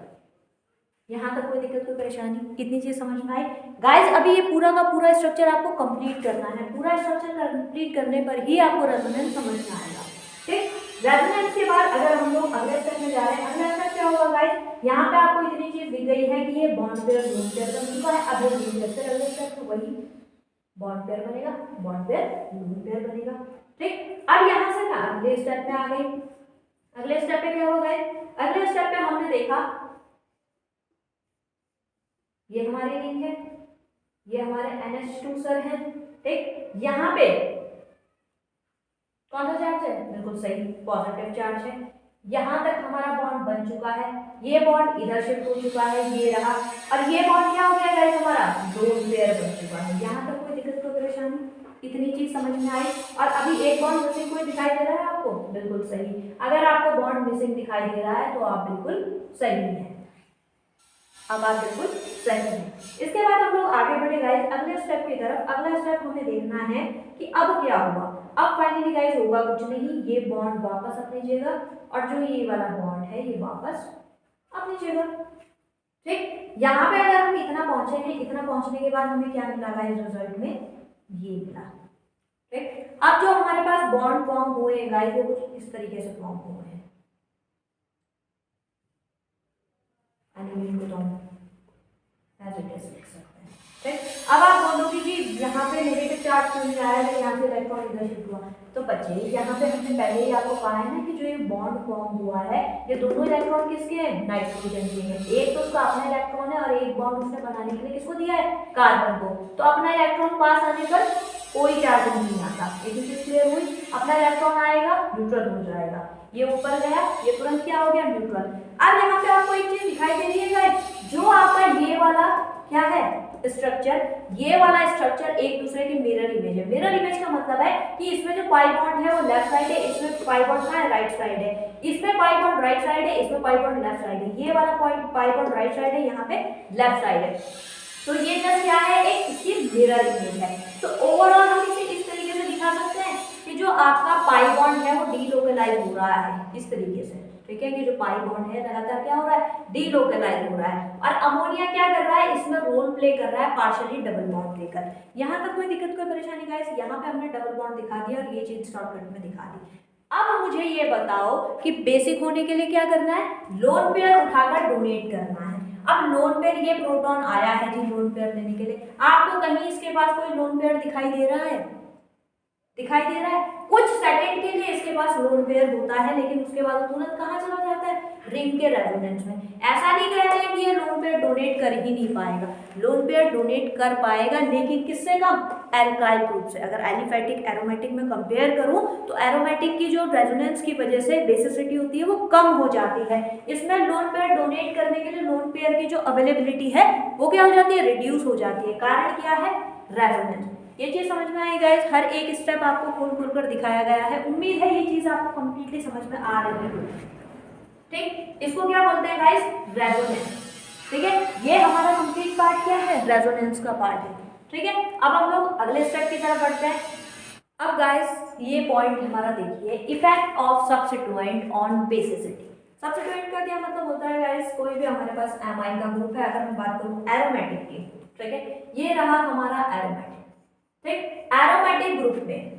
यहाँ तक कोई दिक्कत कोई परेशानी, कितनी चीज समझ में आई गाइस। अभी ये पूरा का पूरा स्ट्रक्चर आपको कंप्लीट करना है, पूरा स्ट्रक्चर कंप्लीट करने पर ही आपको रेजोनेंस समझ में आएगा। ठीक, रेजोनेंस के बाद अगर हम लोग अगले स्टेप में जा रहे हैं, अगला स्टेप क्या होगा गाइस, यहाँ पे आपको इतनी चीज दिख गई है कि ये बॉन्ड पेयर लोन पेयर बन चुका है। अब लोन पेयर से अगले स्टेप में वही बॉन्ड पेयर बनेगा, बॉन्ड पेयर लोन पेयर बनेगा। ठीक, अब यहाँ से मैं अगले स्टेप में आ गई। अगले स्टेप पे क्या होगा, अगले स्टेप पे हमने देखा ये हमारे रिंग है, ये हमारे NH2 सर है। ठीक, यहाँ पे कौन सा चार्ज है, बिल्कुल सही, पॉजिटिव चार्ज है। यहाँ तक हमारा बॉन्ड बन चुका है, ये बॉन्ड इधर शिफ्ट हो चुका है, ये रहा, और ये बॉन्ड क्या हो गया गाइस, हमारा लोन पेयर बन चुका है। यहाँ तक कोई दिक्कत कोई परेशानी, इतनी चीज समझ में आई। और अभी एक बॉन्ड मिसिंग कोई दिखाई दे रहा है आपको, बिल्कुल सही। अगर आपको बॉन्ड मिसिंग दिखाई दे रहा है तो आप बिल्कुल सही है, अब आप बिल्कुल सही है। इसके बाद हम लोग आगे बढ़े गाइस अगले स्टेप की तरफ। अगला स्टेप हमें देखना है कि अब क्या हुआ। अब फाइनली गाइस होगा कुछ नहीं, ये बॉन्ड वापस अपनी जगह, और जो ये वाला बॉन्ड है ये वापस अपनी जगह। ठीक, यहाँ पे अगर हम इतना पहुंचे हैं, इतना पहुंचने के बाद हमें क्या मिला गाइस, रिजल्ट में ये मिला। ठीक, अब जो हमारे पास बॉन्ड फॉर्म हुए हैं गाइस, वो कुछ इस तरीके से फॉर्म हुए हैं। एनिमीन को तो हम एज इट इज लिख सकते हैं। ठीक, अब आप बोलोगे कि यहाँ पे नेगेटिव चार्ज क्यों नहीं आया, जब यहाँ से इलेक्ट्रॉन इधर शिफ्ट हुआ, तो बच्चे यहाँ पे हमने पहले ही आपको कहा है ना कि जो ये बॉन्ड फॉर्म हुआ है, ये दोनों इलेक्ट्रॉन किसके हैं, नाइट्रोजन के हैं। एक तो उसका अपना इलेक्ट्रॉन है और एक बॉन्ड उसने बनाने के लिए किसको दिया है, कार्बन को। तो अपना इलेक्ट्रॉन पास आने पर कोई चार्ज नहीं आता, एक चीज क्लियर हुई। अपना इलेक्ट्रॉन आएगा, न्यूट्रल हो जाएगा, ये ऊपर गया, ये तुरंत क्या हो गया, न्यूट्रल। अब यहाँ पे आपको एक चीज दिखाई दे रही है गाइस, जो आपका ये वाला क्या है स्ट्रक्चर, ये वाला स्ट्रक्चर एक दूसरे की मिरर इमेज है। मिरर इमेज का मतलब है कि इसमें जो पाई बॉन्ड है वो लेफ्ट साइड है, इसमें पाई बॉन्ड कहाँ है राइट साइड है, इसमें पाई बॉन्ड राइट साइड है, इसमें पाई बॉन्ड लेफ्ट साइड है, ये वाला पाई बॉन्ड राइट साइड है, यहाँ पे लेफ्ट साइड है। तो ये जस्ट क्या है, एक इसकी मिरर इमेज है। तो ओवरऑल हम इसे इस तरीके से दिखा सकते हैं कि जो आपका पाई बॉन्ड है वो डीलोकलाइज हो रहा है इस तरीके से, ठीक है, कि जो पाई बॉन्ड है लगातार क्या हो रहा है, डीलोकलाइज हो रहा है। और अमोनिया क्या कर रहा है, इसमें रोल प्ले कर रहा है पार्शियली डबल बॉन्ड लेकर। यहाँ तक कोई दिक्कत कोई परेशानी गाइस, यहाँ पे हमने डबल बॉन्ड दिखा दिया और ये चीज शॉर्टकट में दिखा दी। अब मुझे ये बताओ कि बेसिक होने के लिए क्या करना है, लोन पेयर उठाकर डोनेट करना है। अब लोन पेयर, ये प्रोटॉन आया है जी लोन पेयर लेने के लिए, आपको कहीं इसके पास कोई लोन पेयर दिखाई दे रहा है, दिखाई दे रहा है? कुछ सेकंड के लिए इसके पास लोन पेयर होता है, लेकिन उसके बाद तुरंत कहाँ चला जाता है, रिंग के रेजोनेंस में। ऐसा नहीं कहते हैं कि ये लोन पेयर डोनेट कर ही नहीं पाएगा, लोन पेयर डोनेट कर पाएगा, लेकिन किससे कम, एल्काइल ग्रुप से। अगर एलिफैटिक एरोमेटिक में कंपेयर करूं तो एरोमेटिक की जो रेजोनेंस की वजह से बेसिसिटी होती है वो कम हो जाती है। इसमें लोन पेयर डोनेट करने के लिए लोन पेयर की जो अवेलेबिलिटी है वो क्या हो जाती है, रिड्यूस हो जाती है। कारण क्या है, रेजोनेंस। ये चीज समझ में आई गाइस, हर एक स्टेप आपको खोल खोल कर दिखाया गया है। उम्मीद है ये चीज आपको कंप्लीटली समझ में आ रही है। ठीक, इसको क्या बोलते हैं गाइस, रेजोनेंस। ठीक है, ये हमारा कंप्लीट पार्ट क्या है, रेजोनेंस का पार्ट है। ठीक है, अब हम लोग अगले स्टेप की तरफ बढ़ते हैं। अब गाइस ये पॉइंट हमारा देखिए, effect of substituent on basicity. Substituent का क्या मतलब होता है गाइस, कोई भी हमारे पास एमाइन का ग्रुप है, अगर मैं बात करूं एरोमेटिक की, ठीक है, ये रहा हमारा एरोमेटिक। ठीक, एरोमेटिक ग्रुप में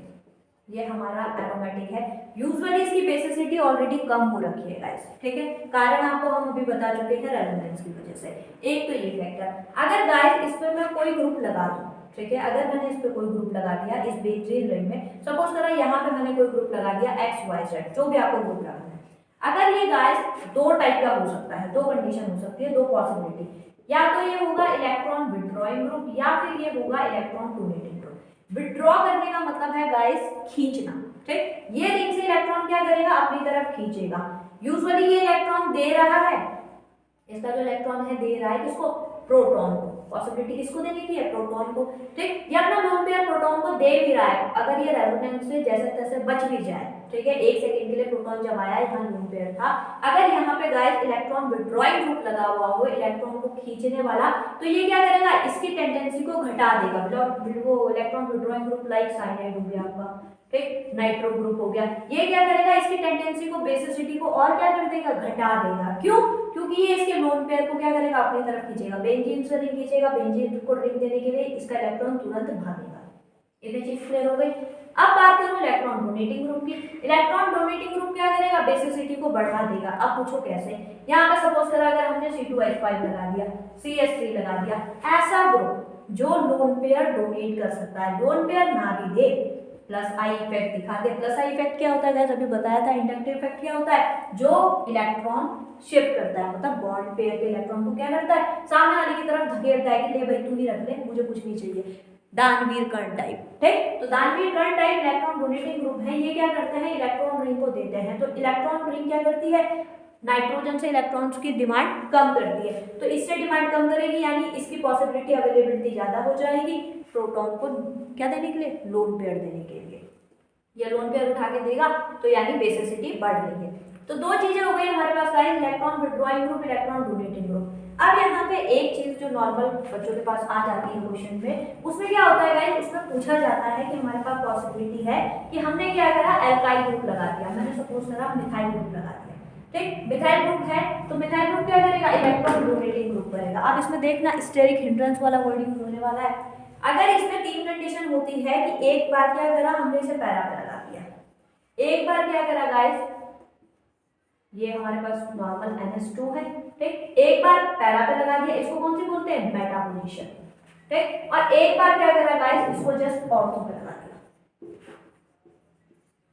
ये हमारा एरोमेटिक है, यूजुअली इसकी बेसिसिटी ऑलरेडी कम हो रखी है गाइस। ठीक है, कारण आपको हम अभी बता चुके हैं रेजोनेंस की वजह से। एक तो ये फैक्टर। अगर गाइस इस पे मैं कोई ग्रुप लगा दूं, ठीक है, अगर मैंने इस पे कोई ग्रुप लगा दिया इस बेंजीन रिंग में, सपोज करो यहाँ पे मैंने कोई ग्रुप लगा दिया XYZ, जो भी आपको ग्रुप लगाना है। अगर ये गाइस दो टाइप का हो सकता है, दो कंडीशन हो सकती है, दो पॉसिबिलिटी, या तो ये होगा इलेक्ट्रॉन विड्रॉइंग ग्रुप या फिर ये होगा इलेक्ट्रॉन डोनेटिंग ग्रुप। विड्रॉ करने का मतलब है गाइस खींचना। ठीक, ये रिंग से इलेक्ट्रॉन क्या करेगा, अपनी तरफ खींचेगा। यूजुअली ये इलेक्ट्रॉन दे रहा है, इसका जो इलेक्ट्रॉन है दे रहा है किसको, प्रोटॉन को। पॉसिबिलिटी किसको देने की है, प्रोटॉन को। ठीक, ये अपना लोन पेयर प्रोटॉन को दे भी रहा है, अगर ये रेजोनेंस से जैसे तैसे बच भी जाए। ठीक है, एक सेकंड के लिए प्रोटॉन जब आया, यहाँ लोन पेयर था, अगर यहाँ पे गाइस इलेक्ट्रॉन विड्रॉइंग ग्रुप लगा हुआ हो, इलेक्ट्रॉन को खींचने वाला, तो ये क्या करेगा, इसकी टेंडेंसी को घटा देगा। मतलब वो electron withdrawing group like cyanide हो गया आपका, ठीक, नाइट्रो ग्रुप हो गया, ये क्या करेगा, इसकी टेंडेंसी को, बेसिसिटी को और क्या कर देगा, घटा देगा। क्यों, क्योंकि ये इसके लोन पेयर को क्या करेगा, अपनी तरफ खींचेगा। बेंजीन से रिंग खींचेगा, बेंजीन को रिंग देने के लिए इसका इलेक्ट्रॉन तुरंत भागेगा। ये चीज क्लियर हो गई। अब बात करूं इलेक्ट्रॉन डोनेटिंग ग्रुप की। इलेक्ट्रॉन डोनेटिंग ग्रुप क्या करेगा, बेसिसिटी को बढ़ा देगा। अब पूछो कैसे, यहाँ पे सपोज करा अगर हमने C2H5 लगा दिया, CH3 लगा दिया, ऐसा ग्रुप जो लोन पेयर डोनेट कर सकता है, लोन पेयर ना भी दे, प्लस आई इफेक्ट दिखाते। प्लस आई इफेक्ट क्या होता है गाइस, अभी बताया था। इंडक्टिव इफेक्ट क्या होता है, जो इलेक्ट्रॉन शिफ्ट करता है, मतलब बॉन्ड पेयर के इलेक्ट्रॉन को क्या करता है, सामने वाले की तरफ धकेलता है कि ले भाई तू ही रख ले, मुझे कुछ नहीं चाहिए। दानवीर कर्ण टाइप। ठीक, तो दानवीर कर्ण टाइप इलेक्ट्रॉन डोनेटिंग ग्रुप है, ये क्या करते हैं, इलेक्ट्रॉन रिंग को देते हैं। तो इलेक्ट्रॉन रिंग क्या करती है, नाइट्रोजन से इलेक्ट्रॉन्स की डिमांड कम करती है। तो इससे डिमांड कम करेगी, यानी इसकी पॉसिबिलिटी अवेलेबिलिटी ज्यादा हो जाएगी प्रोटॉन को क्या देने के लिए, लोन पेयर देने के लिए। ये लोन पेयर उठा के देगा, तो यानी बेसिसिटी बढ़ रही है। तो दो चीजें हो गई हमारे पास guys, electron withdrawing group, electron donating group. अब यहाँ पे एक चीज जो नॉर्मल बच्चों के पास आ जाती है क्वेश्चन में, उसमें क्या होता है गाइस, उसमें पूछा जाता है कि हमारे पास पॉसिबिलिटी है कि हमने क्या करा, एल्काइल ग्रुप लगा दिया, मैंने सपोज करा मिथाइल ग्रुप लगा दिया। ठीक, मिथाइल ग्रुप है, तो मिथाइल ग्रुप क्या करेगा, इलेक्ट्रॉन डोनेटिंग ग्रुप करेगा। अब इसमें देखना स्टेरिक हिंड्रेंस वाला वर्ड यूज होने वाला है। अगर इसमें तीन कंडीशन होती है कि एक बार क्या करा, हमने इसे पैरा पे लगा दिया, एक बार क्या करा गाइस, ये हमारे पास नॉर्मल NH2 है। ठीक, एक बार पैरा पे लगा दिया, इसको कौन सी बोलते हैं, मेटा पोजीशन। ठीक, और एक बार क्या करा गाइस, इसको जस्ट ऑर्थो पे लगा दिया।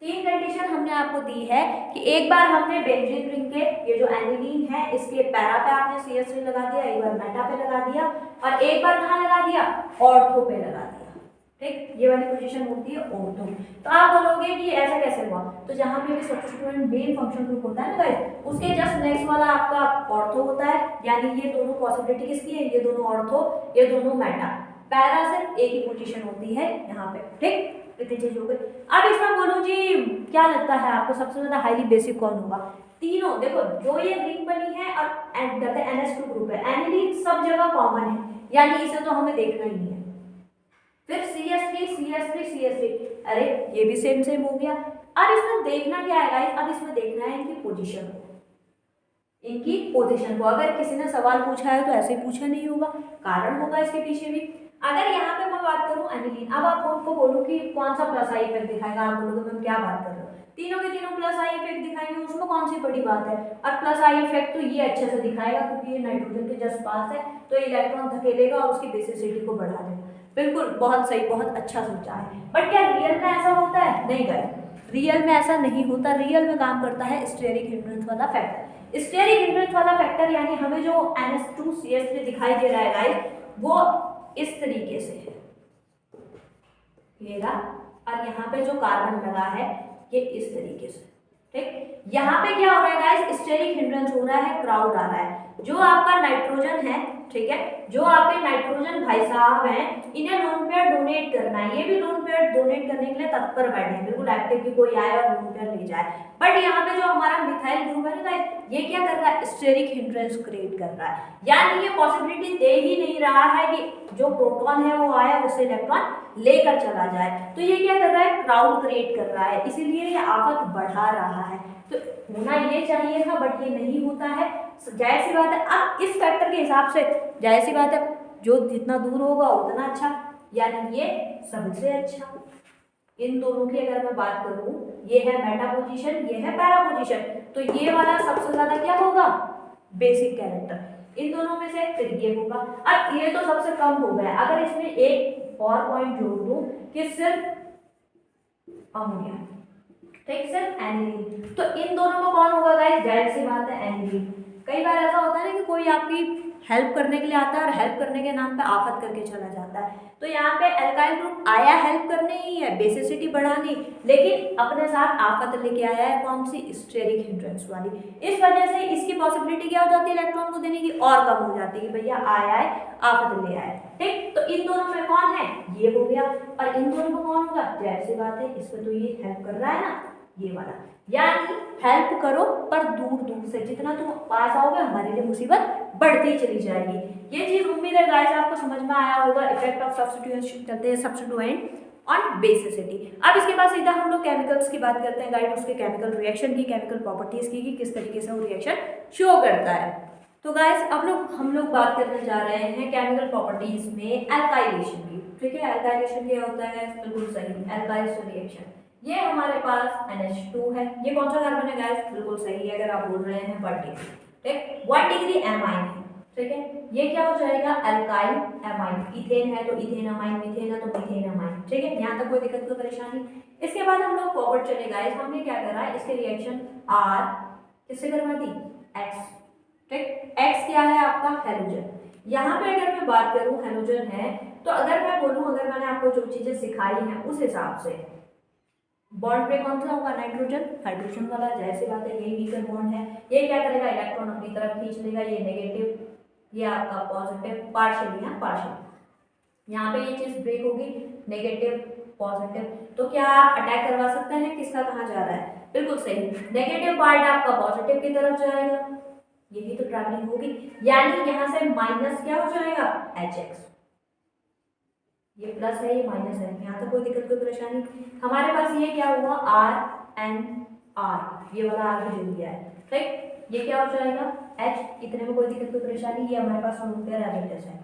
तीन कंडीशन हमने आपको दी है कि एक बार हमने बेंजीन रिंग के ये जो एनिलीन है इसके पैरा पे आपने CH3 लगा दिया, एक बार मेटा पे लगा दिया, और एक बार कहाँ लगा दिया, ऑर्थो पे लगा दिया। ठीक, ये वाली पोजीशन होती है ऑर्थो। तो आप बोलोगे कि ऐसा कैसे हुआ, तो जहां पे भी सब्स्टिट्यूएंट मेन फंक्शन ग्रुप होता है ना गाइस, उसके जस्ट नेक्स्ट वाला आपका ऑर्थो होता है, यानी ये दोनों पॉसिबिलिटी किसकी है, ये दोनों ऑर्थो, ये दोनों मेटा। पैरा सिर्फ एक ही पोजीशन होती है यहाँ पे। ठीक, इतनी चीज हो गई। अब इसमें बोलो जी, क्या लगता है आपको सबसे ज्यादा हाईली बेसिक कौन होगा? तीनों देखो, जो ये रिंग बनी है और कहते हैं NH2 ग्रुप है, एनिलीन सब जगह कॉमन है, यानी इसे तो हमें देखना ही नहीं है। फिर CH3 CH3 CH3, अरे ये भी सेम सेम हो गया। अब इसमें देखना क्या है गाइस, अब इसमें देखना है इनकी पोजीशन को, इनकी पोजीशन को। अगर किसी ने सवाल पूछा है तो ऐसे पूछा नहीं होगा, कारण होगा इसके पीछे भी। अगर यहाँ पे मैं बात करूँ एनिलीन, अब आप उनको बोलूँ कि कौन सा प्लस आई इफेक्ट दिखाएगा, आप बोलोगे मैम क्या बात कर रहे हो, तीनों के तीनों प्लस आई इफेक्ट दिखाएंगे, उसमें कौन सी बड़ी बात है। और प्लस आई इफेक्ट तो ये अच्छे से दिखाएगा क्योंकि ये नाइट्रोजन के जस्ट पास है, तो इलेक्ट्रॉन धकेलेगा और उसकी बेसिसिटी को बढ़ा देगा। बिल्कुल, बहुत सही, बहुत अच्छा सोचा है। बट क्या रियल में ऐसा होता है? नहीं गाइस, रियल में ऐसा नहीं होता। रियल में काम करता है स्टेरिक हिंड्रेंस वाला फैक्टर। स्टेरिक हिंड्रेंस वाला फैक्टर यानी हमें जो NH2CH3 दिखाई दे रहा है गाइस, वो इस तरीके से है, ये रहा, और यहाँ पे जो कार्बन लगा है ये इस तरीके से। ठीक, यहाँ पे क्या हो रहा है गाइस, स्टेरिक हिंड्रेंस हो रहा है, क्राउड आ रहा है। जो आपका नाइट्रोजन है, ठीक है, जो आपके नाइट्रोजन भाई साहब हैं, इन्हें लोन पेयर डोनेट करना है, ये भी लोन पेयर डोनेट करने के लिए तत्पर बैठे हैं, बिल्कुल एक्टिव कि कोई आए और लोन पेयर ले जाए। बट यहाँ पे जो हमारा मिथाइल ग्रुप है ना गाइस, ये क्या कर रहा है, स्टेरिक हिंड्रेंस क्रिएट कर रहा है, यानी ये पॉसिबिलिटी दे ही नहीं रहा है कि जो प्रोटॉन है वो आया उससे इलेक्ट्रॉन लेकर चला जाए। तो ये क्या कर रहा है, क्राउड क्रिएट कर रहा है, इसीलिए ये आफत बढ़ा रहा है। तो होना ये चाहिए था बट ये नहीं होता है, जाहिर सी बात है। अब इस फैक्टर के हिसाब से जाहिर सी बात है, जो जितना दूर होगा उतना अच्छा, यानी ये सबसे अच्छा। इन दोनों की अगर मैं बात करूं, ये है मेटा पोजीशन, ये है पैरा पोजीशन, तो ये वाला सबसे ज्यादा क्या होगा, बेसिक कैरेक्टर इन दोनों में से, फिर ये होगा। अब ये तो सबसे कम हो गया, अगर इसमें एक और पॉइंट जोड़ दूं कि सिर्फ अमोनिया, ठीक, सिर्फ एनिलीन, तो इन दोनों में कौन होगा गाइस, जाहिर सी बात है एनिलीन। कई बार ऐसा होता है ना कि कोई आपकी हेल्प करने के लिए आता है और हेल्प करने के नाम पे आफत करके चला जाता है, तो यहाँ पे एल्काइल ग्रुप आया हेल्प करने ही है, बेसिसिटी बढ़ानी, लेकिन अपने साथ आफत लेके आया है, कौन सी, स्टेरिक हिंड्रेंस वाली। इस वजह से इसकी पॉसिबिलिटी क्या हो जाती है इलेक्ट्रॉन को देने की, और कम हो जाती है, भैया आया है आफत ले आया। ठीक, तो इन दोनों में कौन है, ये हो गया, और इन दोनों में कौन होगा, जैसी बात है, इसमें तो ये हेल्प कर रहा है ना, ये वाला। यानी हेल्प करो पर दूर दूर से, जितना तुम पास आओगे हमारे लिए मुसीबत बढ़ती चली जाएगी। ये चीज उम्मीद है गाइस आपको समझ में आया होगा। इफेक्ट ऑफ सब्स्टिट्यूशन चलते हैं सब्स्टिट्यूएंट ऑन बेसिसिटी। अब इसके बाद सीधा हम लोग केमिकल्स की बात करते हैं गाइस, उसके केमिकल रिएक्शन की, केमिकल प्रॉपर्टीज की, किस तरीके से वो रिएक्शन शो करता है। तो गाइस अब हम लोग बात करने जा रहे हैं केमिकल प्रॉपर्टीज में एल्काइलेशन की। ठीक है, एल्काइलेशन क्या होता है, बिल्कुल सही, एल्काइल रिएक्शन। ये हमारे पास NH2 है, ये कौन सा कार्बन है गाइस, बिल्कुल सही है, अगर आप बोल रहे हैं 1 डिग्री, ठीक, 1 डिग्री एमाइन है, ठीक है। ये क्या हो जाएगा, अल्काइल एमाइन, इथेन है तो इथेन अमाइन, मीथेन है तो मीथेन अमाइन, ठीक है, यहाँ तक कोई दिक्कत कोई परेशानी। इसके बाद हम लोग फॉरवर्ड चले गाइस, हमने क्या करा है, इसके रिएक्शन R किससे करवा दी, X, ठीक, X क्या है आपका, हेलोजन। यहाँ पे अगर मैं बात करूँ हेलोजन है, तो अगर मैं बोलूँ, अगर मैंने आपको जो चीजें सिखाई हैं उस हिसाब से, बॉन्ड पे कौन सा होगा, नाइट्रोजन, हाइड्रोजन वाला, जैसी बात है, यही वीकर बॉन्ड है, ये क्या करेगा, इलेक्ट्रॉन अपनी तरफ खींच लेगा, ये नेगेटिव, ये आपका पॉजिटिव, पार्शियली है, पार्शियल, यहाँ पे ये चीज ब्रेक होगी, नेगेटिव पॉजिटिव, तो क्या आप अटैक करवा सकते हैं, किसका कहाँ जा रहा है, बिल्कुल सही, नेगेटिव पार्ट आपका पॉजिटिव की तरफ जाएगा, यही तो ट्रैवलिंग होगी, यानी यहाँ से माइनस क्या हो जाएगा, HX, ये प्लस है, ये माइनस है, यहाँ तक कोई दिक्कत कोई परेशानी। हमारे पास ये क्या हुआ, RNR, ये वाला आगे जुड़ गया है, ठीक, ये क्या हो जाएगा, H, इतने में कोई दिक्कत कोई परेशानी, ये हमारे पास एरोमेटिक है,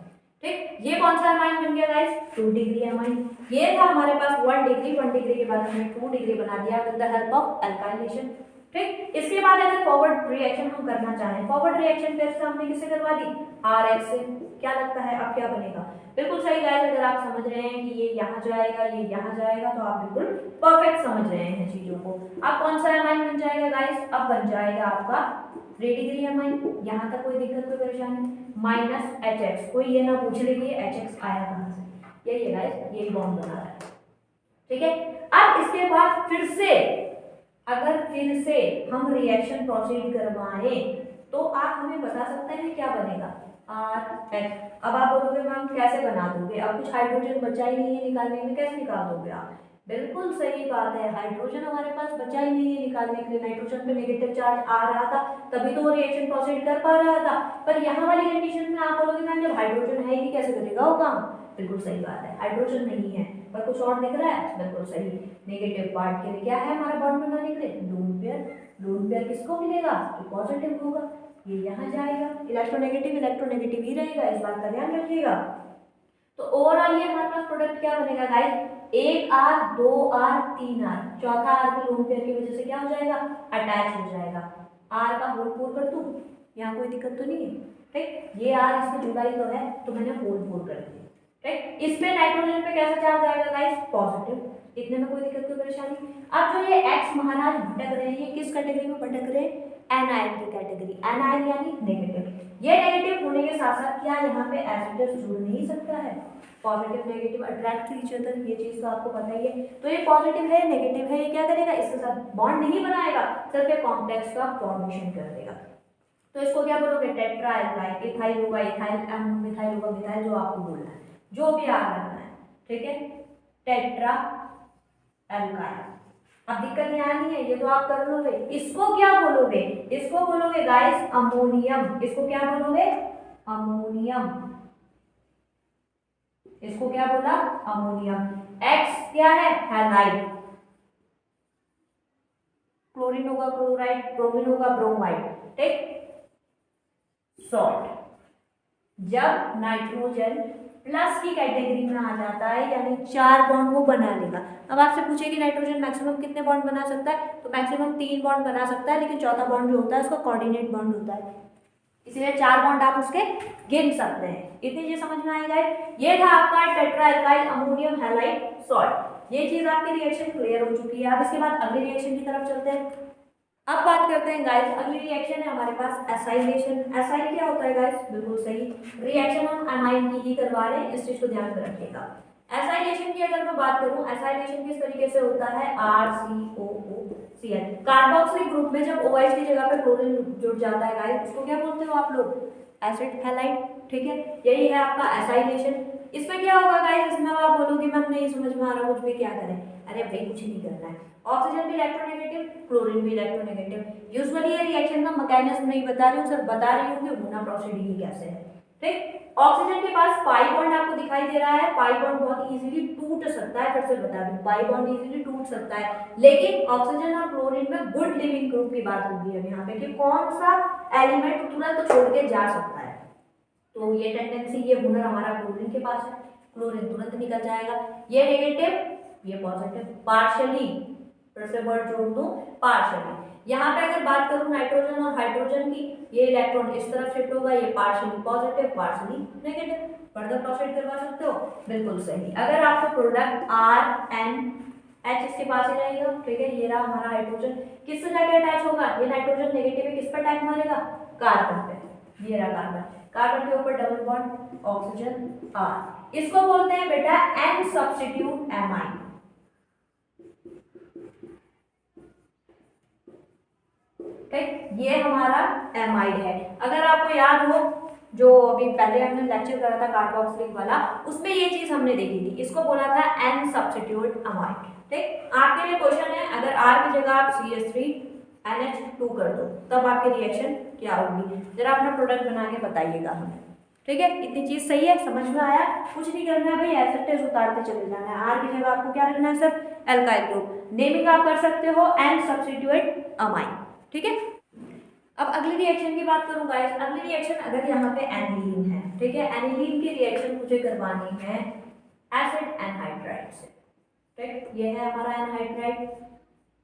ठीक। ये कौन सा अमाइन बन गया गाइस, 2 डिग्री अमाइन। ये था हमारे पास 1 डिग्री, 1 डिग्री के बाद हमने 2 डिग्री बना दिया with the help of alkylation, ठीक। इसके बाद अगर फॉरवर्ड रिएक्शन हम करना चाहें, फॉरवर्ड रिएक्शन फिर से हमने किससे करवा दी, RX से, क्या लगता है अब क्या बनेगा, बिल्कुल सही गाइस, अगर आप समझ रहे हैं कि ये यहाँ जाएगा, ये यहाँ जाएगा, तो आप बिल्कुल परफेक्ट समझ रहे हैं चीजों को। अब कौन सा अमाइन बन जाएगा गाइस, अब बन जाएगा आपका 3 डिग्री अमाइन, यहाँ तक कोई दिक्कत कोई परेशानी, माइनस HX, कोई ये ना पूछ ले कि HX आया कहाँ से, यही है गाइस, यही बॉन्ड बना रहा है, ठीक है। अब इसके बाद फिर से हम रिएक्शन प्रोसीड करवाएं तो आप हमें बता सकते हैं क्या बनेगा, RH। अब आप बोलोगे मैम कैसे बना दोगे, अब कुछ हाइड्रोजन बचा ही नहीं है निकालने में, कैसे निकाल दोगे आप? बिल्कुल सही बात है, हाइड्रोजन हमारे पास बचा ही नहीं है निकालने के लिए, नाइट्रोजन पे नेगेटिव चार्ज आ रहा था तभी तो वो रिएक्शन प्रोसीड कर पा रहा था। पर यहाँ वाली कंडीशन में आप बोलोगे मैम जब हाइड्रोजन है ही नहीं कैसे करेगा वो काम? बिल्कुल सही बात है, हाइड्रोजन नहीं है पर कुछ और दिख रहा है, बिल्कुल सही। नेगेटिव पार्ट के लिए क्या है हमारा बॉन्ड बनाने के लिए? Lone pair. लोन पेयर किसको मिलेगा? तो पॉजिटिव होगा, ये यहाँ जाएगा, इलेक्ट्रोनेगेटिव ही रहेगा, इस बात का ध्यान रखिएगा। तो ओवरऑल ये हमारे पास प्रोडक्ट क्या बनेगा गाइस? 1R 2R 3R, चौथा R भी लोन पेयर की वजह से क्या हो जाएगा? अटैच हो जाएगा। R का होल 4 कर दूं, यहाँ कोई दिक्कत तो नहीं है, ठीक। ये R इसमें जुड़ा ही तो है तो मैंने होल 4 कर दिया, ठीक। इसमें नाइट्रोजन पे कैसा चार्ज आएगा गाइस? पॉजिटिव, इतने में कोई दिक्कत कोई परेशानी। अब जो ये X महाराज भटक रहे हैं ये किस कैटेगरी में भटक रहे हैं? एनायन की कैटेगरी, एनायन यानी नेगेटिव। ये नेगेटिव होने के साथ साथ क्या यहाँ पे एसिड जुड़ नहीं सकता है? Positive negative attract to each other, ये चीज तो आपको पता ही है। तो ये पॉजिटिव है नेगेटिव है, ये क्या करेगा? इसके साथ बॉन्ड नहीं बनाएगा, सिर्फ एक कॉम्प्लेक्स का फॉर्मेशन कर देगा। तो इसको क्या बोलोगे? टेट्रा एल्काइल, इथाइल होगा इथाइल, मिथाइल होगा मिथाइल, जो आपको बोलना है, जो भी आ रखना है, ठीक है। Tetra alkyl. अब दिक्कत यहाँ नहीं है, ये तो आप कर लोगे। इसको क्या बोलोगे? इसको बोलोगे गाइस अमोनियम। इसको क्या बोलोगे? अमोनियम। इसको क्या बोला? अमोनियम। X क्या है? हैलाइड। क्लोरीन होगा क्लोराइड, ब्रोमीन होगा ब्रोमाइड, ठीक। सॉल्ट। जब नाइट्रोजन प्लस की कैटेगरी में आ जाता है यानी 4 बॉन्ड वो बना लेगा। अब आपसे पूछे कि नाइट्रोजन मैक्सिमम कितने बॉन्ड बना सकता है, तो मैक्सिमम 3 बॉन्ड बना सकता है, लेकिन चौथा बॉन्ड जो होता है उसका कोऑर्डिनेट बॉन्ड होता है, इसलिए 4 बॉन्ड आप उसके गिन सकते हैं। इतनी चीज समझ में आएगा। ये था आपका tetra alkyl ammonium halide salt. ये चीज आपकी रिएक्शन क्लियर हो चुकी है। अब इसके बाद अगली रिएक्शन की तरफ चलते हैं। अब बात करते हैं गाइस, अगली रिएक्शन है हमारे पास एसाइलेशन। एसाइल क्या होता है गाइस? बिल्कुल सही, रिएक्शन हम एमाइन की ही करवा रहे हैं, इस चीज को ध्यान में रखिएगा। एसाइलेशन की अगर मैं बात करूं, एसाइलेशन किस तरीके से होता है? RCOOCl कार्बोक्सिलिक ग्रुप में जब OH की जगह पे क्लोरीन जुड़ जाता है गाइस, उसको क्या बोलते हो आप लोग? एसिड हैलाइड, ठीक है। यही है आपका एसाइलेशन। इसमें क्या होगा गाइस? इसमें आप बोलोगे मैम नहीं समझ में आ रहा, कुछ भी क्या करें? अरे भाई कुछ नहीं करना है, ऑक्सीजन भी इलेक्ट्रोनेगेटिव, क्लोरीन भी इलेक्ट्रोनेगेटिव। यूजुअली ये रिएक्शन का मैकेनिज्म नहीं बता रही हूँ, सिर्फ बता रही हूँ कि होना प्रोसीडिंग कैसे है, ठीक। ऑक्सीजन के पास पाई बॉन्ड आपको दिखाई दे रहा है, पाई बॉन्ड बहुत इजीली टूट सकता है, फिर से बता दूं पाई बॉन्ड इजीली टूट सकता है, लेकिन ऑक्सीजन और क्लोरीन में गुड लिविंग ग्रुप की बात होगी है यहाँ पे कि कौन सा एलिमेंट तुरंत छोड़ के जा सकता है। तो ये टेंडेंसी, ये हुनर हमारा क्लोरीन के पास है, क्लोरीन तुरंत निकल जाएगा। ये नेगेटिव ये पॉजिटिव, पार्शियली, फिर से वर्ड जोड़ दूं पार्शियली। यहाँ पे अगर बात करूं नाइट्रोजन और हाइड्रोजन की, ये इलेक्ट्रॉन इस तरफ शिफ्ट होगा, ये partially positive partially negative. Further proceed करवा सकते हो, बिल्कुल सही। अगर आपको प्रोडक्ट RNH इसके पास ही रहेगा, ठीक है। ये रहा हमारा हाइड्रोजन, किससे जाके अटैच होगा? ये नाइट्रोजन नेगेटिव है, किस पर अटैक मारेगा? कार्बन पे। ये रहा कार्बन, कार्बन के ऊपर डबल बॉन्ड ऑक्सीजन R, इसको बोलते हैं बेटा N सब्स्टिट्यूट एमाइन। ठीक, ये हमारा एमाइड है। अगर आपको याद हो जो अभी पहले हमने लेक्चर करा था कार्बोक्सिलिक वाला, उसमें ये चीज हमने देखी थी, इसको बोला था N सब्स्टिट्यूट अमाइड। ठीक, आपके लिए क्वेश्चन है, अगर R की जगह आप CH3NH2 कर दो तब आपकी रिएक्शन क्या होगी, जरा अपना प्रोडक्ट बना के बताइएगा हमें। ठीक है, इतनी चीज सही है, समझ में आया? कुछ नहीं करना है भाई, एसिड टेस्ट उतारते चले जाना है। R की जगह आपको क्या रखना है? Sir alkyl group. नेमिंग आप कर सकते हो N सब्स्टिट्यूट अमाइन। ठीक है, अब अगली रिएक्शन की बात करूं गाइस। अगली रिएक्शन अगर यहाँ पे एनिलीन है, ठीक है, एनिलीन की रिएक्शन मुझे करवानी है एसिड एनहाइड्राइड से। ठीक, ये है हमारा एनहाइड्राइड।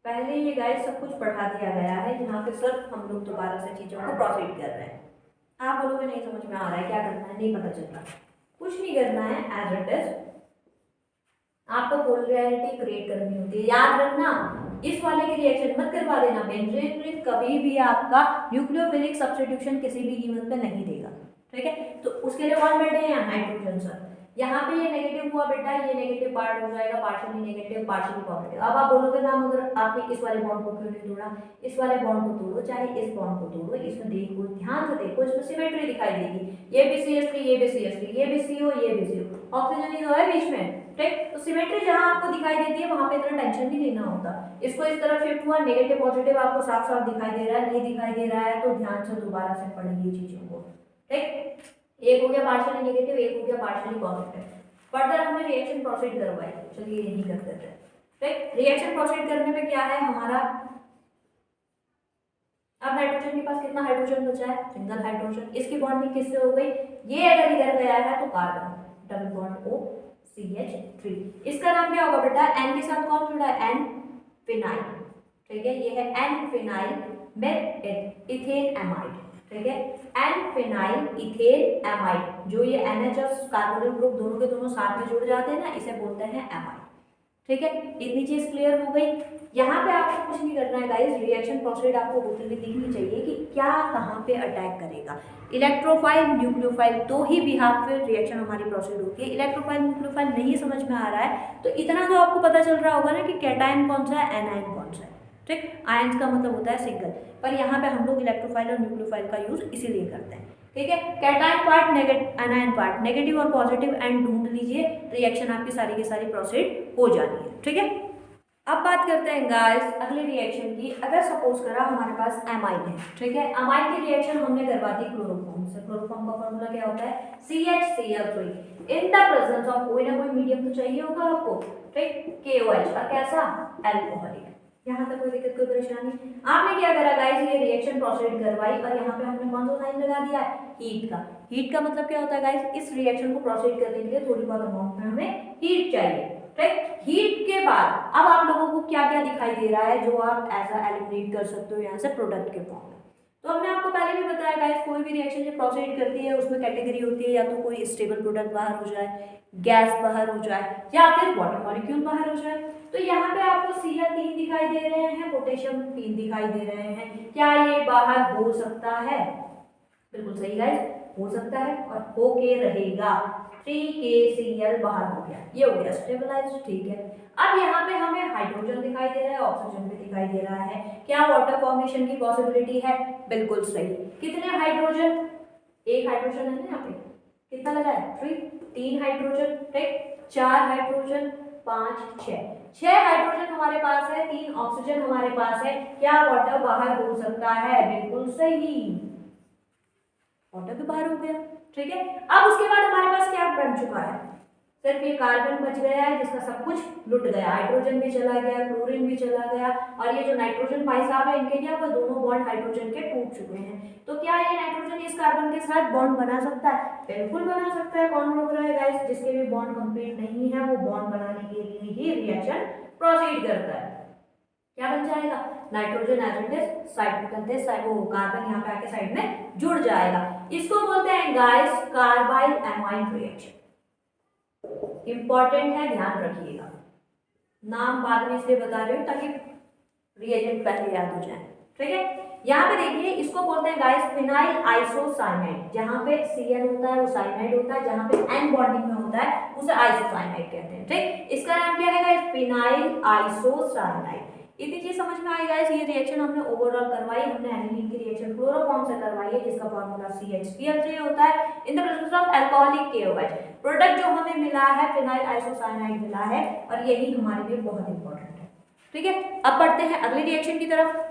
पहले ये गाइस सब कुछ पढ़ा दिया गया है, यहाँ पे सिर्फ हम लोग दोबारा से चीजों को प्रोसीड कर रहे हैं। आप बोलोगे नहीं समझ में आ रहा है, क्या करना है, नहीं पता चल रहा, कुछ नहीं करना है, एज इट इज आपको पोलैरिटी क्रिएट करनी होती है। याद रखना, इस वाले की रिएक्शन मत करवा देना। बेंजीन रिंग कभी भी आपका न्यूक्लियोफिलिक सब्स्टिट्यूशन किसी भी कीमत पे नहीं देगा। ठीक है, तो उसके लिए कौन बैठे हैं? Hydrogen sir. यहाँ पे ये नेगेटिव हुआ बेटा, ये नेगेटिव पार्ट हो जाएगा पार्शियली नेगेटिव पार्शियली पॉजिटिव। अब आप बोलोगे मैम अगर आपने इस वाले बॉन्ड को क्यों नहीं तोड़ा, इस वाले बॉन्ड को तोड़ो चाहे इस बॉन्ड को तोड़ो, इसमें देखो ध्यान से देखो, इसमें सिमेट्री दिखाई देगी, ये भी CH3 ये भी CH3 ये भी CO ये भी CO, ऑक्सीजन ही तो है बीच में, ठीक। तो सिमेट्री जहां आपको दिखाई देती है वहां पे इतना टेंशन नहीं लेना होता। इसको इस तरफ शिफ्ट हुआ, नेगेटिव पॉजिटिव आपको साफ साफ दिखाई दे रहा है, नहीं दिखाई दे रहा है तो ध्यान से दोबारा से पढ़िए चीजों को, ठीक। एक हो गया पार्शियली नेगेटिव, एक हो गया पार्शियली पॉजिटिव। फर्दर हमने रिएक्शन प्रोसीड करवाई, चलिए यही कर देते हैं, ठीक। रिएक्शन प्रोसीड करने में क्या है हमारा, अब नाइट्रोजन के पास कितना हाइड्रोजन बचा है, सिंगल हाइड्रोजन, इसकी बॉन्डिंग किससे हो गई, ये अगर इधर गया है तो carbon, double bond O CH3। इसका नाम क्या होगा बेटा, N के साथ कौन जुड़ा है, N फिनाइल, ठीक है, ये है N फिनाइल में इथेन एमाइड, ठीक है, N फिनाइल इथेन एमाइड। जो ये NH और कार्बोनिल ग्रुप दोनों के दोनों साथ में जुड़ जाते हैं ना, इसे बोलते हैं एमाइड, ठीक है। इतनी चीज क्लियर हो गई। यहाँ पे आपको कुछ नहीं करना है गाइस, रिएक्शन प्रोसीड आपको होते हुए दिखनी चाहिए कि क्या कहाँ पे अटैक करेगा, इलेक्ट्रोफाइल न्यूक्लियोफाइल, दो ही बिहाफ पे रिएक्शन हमारी प्रोसीड होती है। इलेक्ट्रोफाइल न्यूक्लियोफाइल नहीं समझ में आ रहा है तो इतना तो आपको पता चल रहा होगा ना कि कैटायन कौन सा है, एनायन कौन सा है, ठीक। आयंस का मतलब होता है सिंगल, पर यहाँ पे हम लोग इलेक्ट्रोफाइल और न्यूक्लियोफाइल का यूज इसीलिए करते हैं, ठीक है। Cation part negative, anion part negative और पॉजिटिव एंड ढूंढ लीजिए, रिएक्शन आपकी सारी की सारी प्रोसीड हो जानी है, ठीक है। अब बात करते हैं गाइस अगले रिएक्शन की। अगर सपोज करा हमारे पास एमाइन है, ठीक है, एमाइन की रिएक्शन हमने करवा दी क्लोरोफॉर्म से। क्लोरोफॉर्म का फॉर्मूला क्या होता है, CHCl3 in the presence of कोई ना कोई मीडियम तो चाहिए होगा आपको, ठीक, KOH, और कैसा, अल्कोहलिक। यहाँ तक कोई दिक्कत कोई परेशानी। आपने क्या करा गाइस, ये रिएक्शन प्रोसीड करवाई और यहाँ पे हमने कौन सा साइन लगा दिया है, हीट का। हीट का मतलब क्या होता है गाइस, इस रिएक्शन को प्रोसीड करने के लिए थोड़ी बहुत अमाउंट में हमें हीट चाहिए, ठीक। हीट के बाद अब आप लोगों को क्या क्या दिखाई दे रहा है जो आप ऐसा एलिमिनेट कर सकते हो यहाँ से प्रोडक्ट के फॉर्म में। तो हमने आपको पहले भी बताया गाइस, कोई भी रिएक्शन जब प्रोसीड करती है उसमें कैटेगरी होती है, या तो कोई स्टेबल प्रोडक्ट बाहर हो जाए, गैस बाहर हो जाए, या फिर वाटर मॉलिक्यूल बाहर हो जाए। तो यहाँ पे आपको Cl3 दिखाई दे रहे हैं, पोटेशियम 3 दिखाई दे रहे हैं, क्या ये बाहर हो सकता है, बिल्कुल सही गाइस, हो सकता है और हो के रहेगा। 3KCl बाहर हो गया, ये हो गया स्टेबलाइज्ड, ठीक है। अब यहाँ पे हमें हाइड्रोजन दिखाई दे रहा है, ऑक्सीजन भी दिखाई दे रहा है, क्या वाटर फॉर्मेशन की पॉसिबिलिटी है, बिल्कुल सही। कितने हाइड्रोजन, एक हाइड्रोजन है ना यहाँ पे, कितना लगा है, 3 हाइड्रोजन, ठीक, 4 हाइड्रोजन, 5 6 हाइड्रोजन हमारे पास है, 3 ऑक्सीजन हमारे पास है, क्या वाटर बाहर हो सकता है, बिल्कुल सही, वाटर भी बाहर हो गया, ठीक है। अब उसके बाद हमारे पास क्या बन चुका है, सिर्फ ये कार्बन बच गया है जिसका सब कुछ लुट गया, हाइड्रोजन भी चला गया, क्लोरीन भी चला गया, और ये जो नाइट्रोजन भाई साहब है इनके क्या हुआ, दोनों बॉन्ड हाइड्रोजन के टूट चुके हैं। तो क्या ये नाइट्रोजन इस कार्बन के साथ बॉन्ड बना सकता है, बिल्कुल बना सकता है। कौन रोक रहा है गाइस, जिसके भी बॉन्ड कंप्लीट नहीं है वो बॉन्ड बनाने के लिए ही रिएक्शन प्रोसीड करता है। क्या बन जाएगा, nitrogen as it is side करते हैं, वो कार्बन यहाँ पे आके साइड में जुड़ जाएगा। इसको बोलते हैं guys carbyl amine reaction. Important है, ध्यान रखिएगा, नाम बाद में इसलिए बता रही हूँ ताकि रिएजेंट पहले याद हो जाए, ठीक है। यहाँ पे देखिए इसको बोलते हैं गाइस फिनाइल आइसोसाइनाइड, जहाँ पे Cl होता है वो साइनाइड होता है, जहाँ पे N बॉन्डिंग में होता है उसे आइसोसाइनाइड कहते हैं, ठीक। इसका नाम क्या है गाइस, फिनाइल आइसोसाइनाइड। इतनी चीज समझ में आई गाइस, ये रिएक्शन हमने ओवरऑल करवाई, हमने एनिलीन की रिएक्शन क्लोरोफॉर्म से करवाई है जिसका फॉर्मूला CHCl3 होता है in the presence of alcoholic KOH। Product जो हमें मिला है फिनाइल आइसोसाइनाइड मिला है, और यही हमारे लिए बहुत इंपॉर्टेंट है, ठीक है। अब बढ़ते हैं अगली रिएक्शन की तरफ।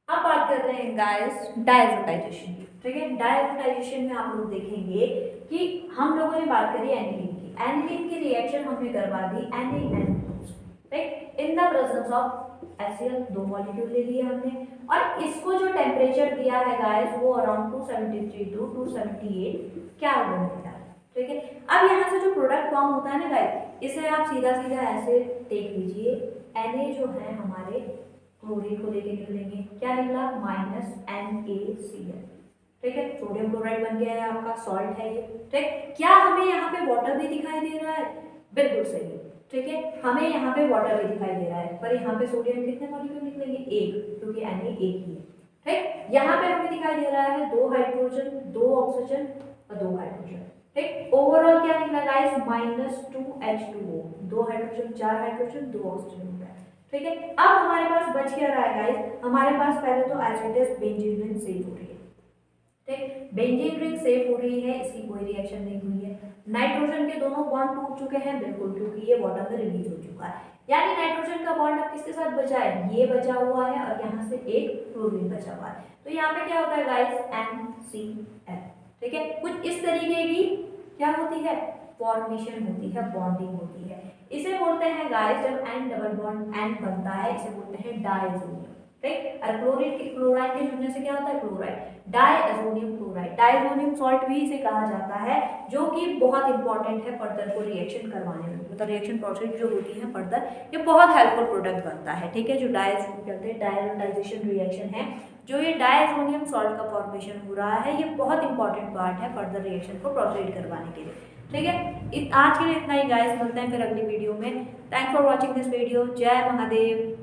अब बात कर रहे हैं गाइस डायजोटाइजेशन की, ठीक है। डायजोटाइजेशन में आप लोग देखेंगे कि हम लोगों ने बात करी एनिलीन की, एनिलीन की रिएक्शन हमने करवा दी NaN, ठीक, in the presence of HCl, 2 molecule ले लिए हमने, और इसको जो टेम्परेचर दिया है गाइस वो अराउंड 273 टू 278 केल्विन दिया है, ठीक है। अब यहाँ से जो प्रोडक्ट फॉर्म होता है ना गाइस, इसे आप सीधा सीधा ऐसे देख लीजिए, Na जो है हमारे क्लोरीन को लेके निकलेंगे, क्या निकला, -NaCl, ठीक है, सोडियम क्लोराइड बन गया है आपका, सॉल्ट है ये, ठीक। क्या हमें यहाँ पे वाटर भी दिखाई दे रहा है, बिल्कुल सही, ठीक है, हमें यहाँ पे वाटर भी दिखाई दे रहा है, पर यहाँ पे सोडियम कितने मॉलिक्यूल निकलेंगे, 1, क्योंकि Na एक ही है, ठीक। यहाँ पे हमें दिखाई दे रहा है 2 हाइड्रोजन, 2 ऑक्सीजन और 2 हाइड्रोजन, ठीक, ओवरऑल क्या निकला guys, -2H2O, 2 hydrogen 4 hydrogen 2 oxygen हो गया। ठीक है, अब हमारे पास बच क्या रहा है गाइस, हमारे पास पहले तो as it is benzene ring save हो रही है। ठीक, बेंजीन रिंग सेव हो रही है, इसकी कोई रिएक्शन नहीं हुई है। नाइट्रोजन के दोनों बॉन्ड टूट चुके हैं बिल्कुल, क्योंकि ये वाटर में रिलीज हो चुका है। यानी नाइट्रोजन का बॉन्ड अब किसके साथ बचा है, ये बचा हुआ है और यहाँ से एक क्लोरीन बचा हुआ है। तो यहाँ पे क्या होता है गाइस, NCl। ठीक है, कुछ इस तरीके की क्या होती है, फॉर्मेशन होती है, बॉन्डिंग होती है। इसे बोलते हैं गाइस, जब N डबल बॉन्ड N बनता है इसे बोलते हैं डायजोनियम। ठीक, और क्लोरीन के क्लोराइड के जुड़ने से क्या होता है, chloride, diazonium chloride. Diazonium salt भी इसे कहा जाता है, जो कि बहुत इंपॉर्टेंट है फर्दर को रिएक्शन करवाने में, मतलब रिएक्शन प्रोसेस जो होती है फर्दर, ये बहुत हेल्पफुल प्रोडक्ट बनता है। ठीक है, जो डायजोनाइजेशन रिएक्शन है, जो ये डायजोनियम सॉल्ट का फॉर्मेशन हो रहा है, ये बहुत इंपॉर्टेंट पार्ट है फर्दर रिएक्शन को प्रोसीड करवाने के लिए। ठीक है, आज के लिए इतना ही गाइस, मिलते हैं फिर अगली वीडियो में। Thanks for watching this video. जय महादेव।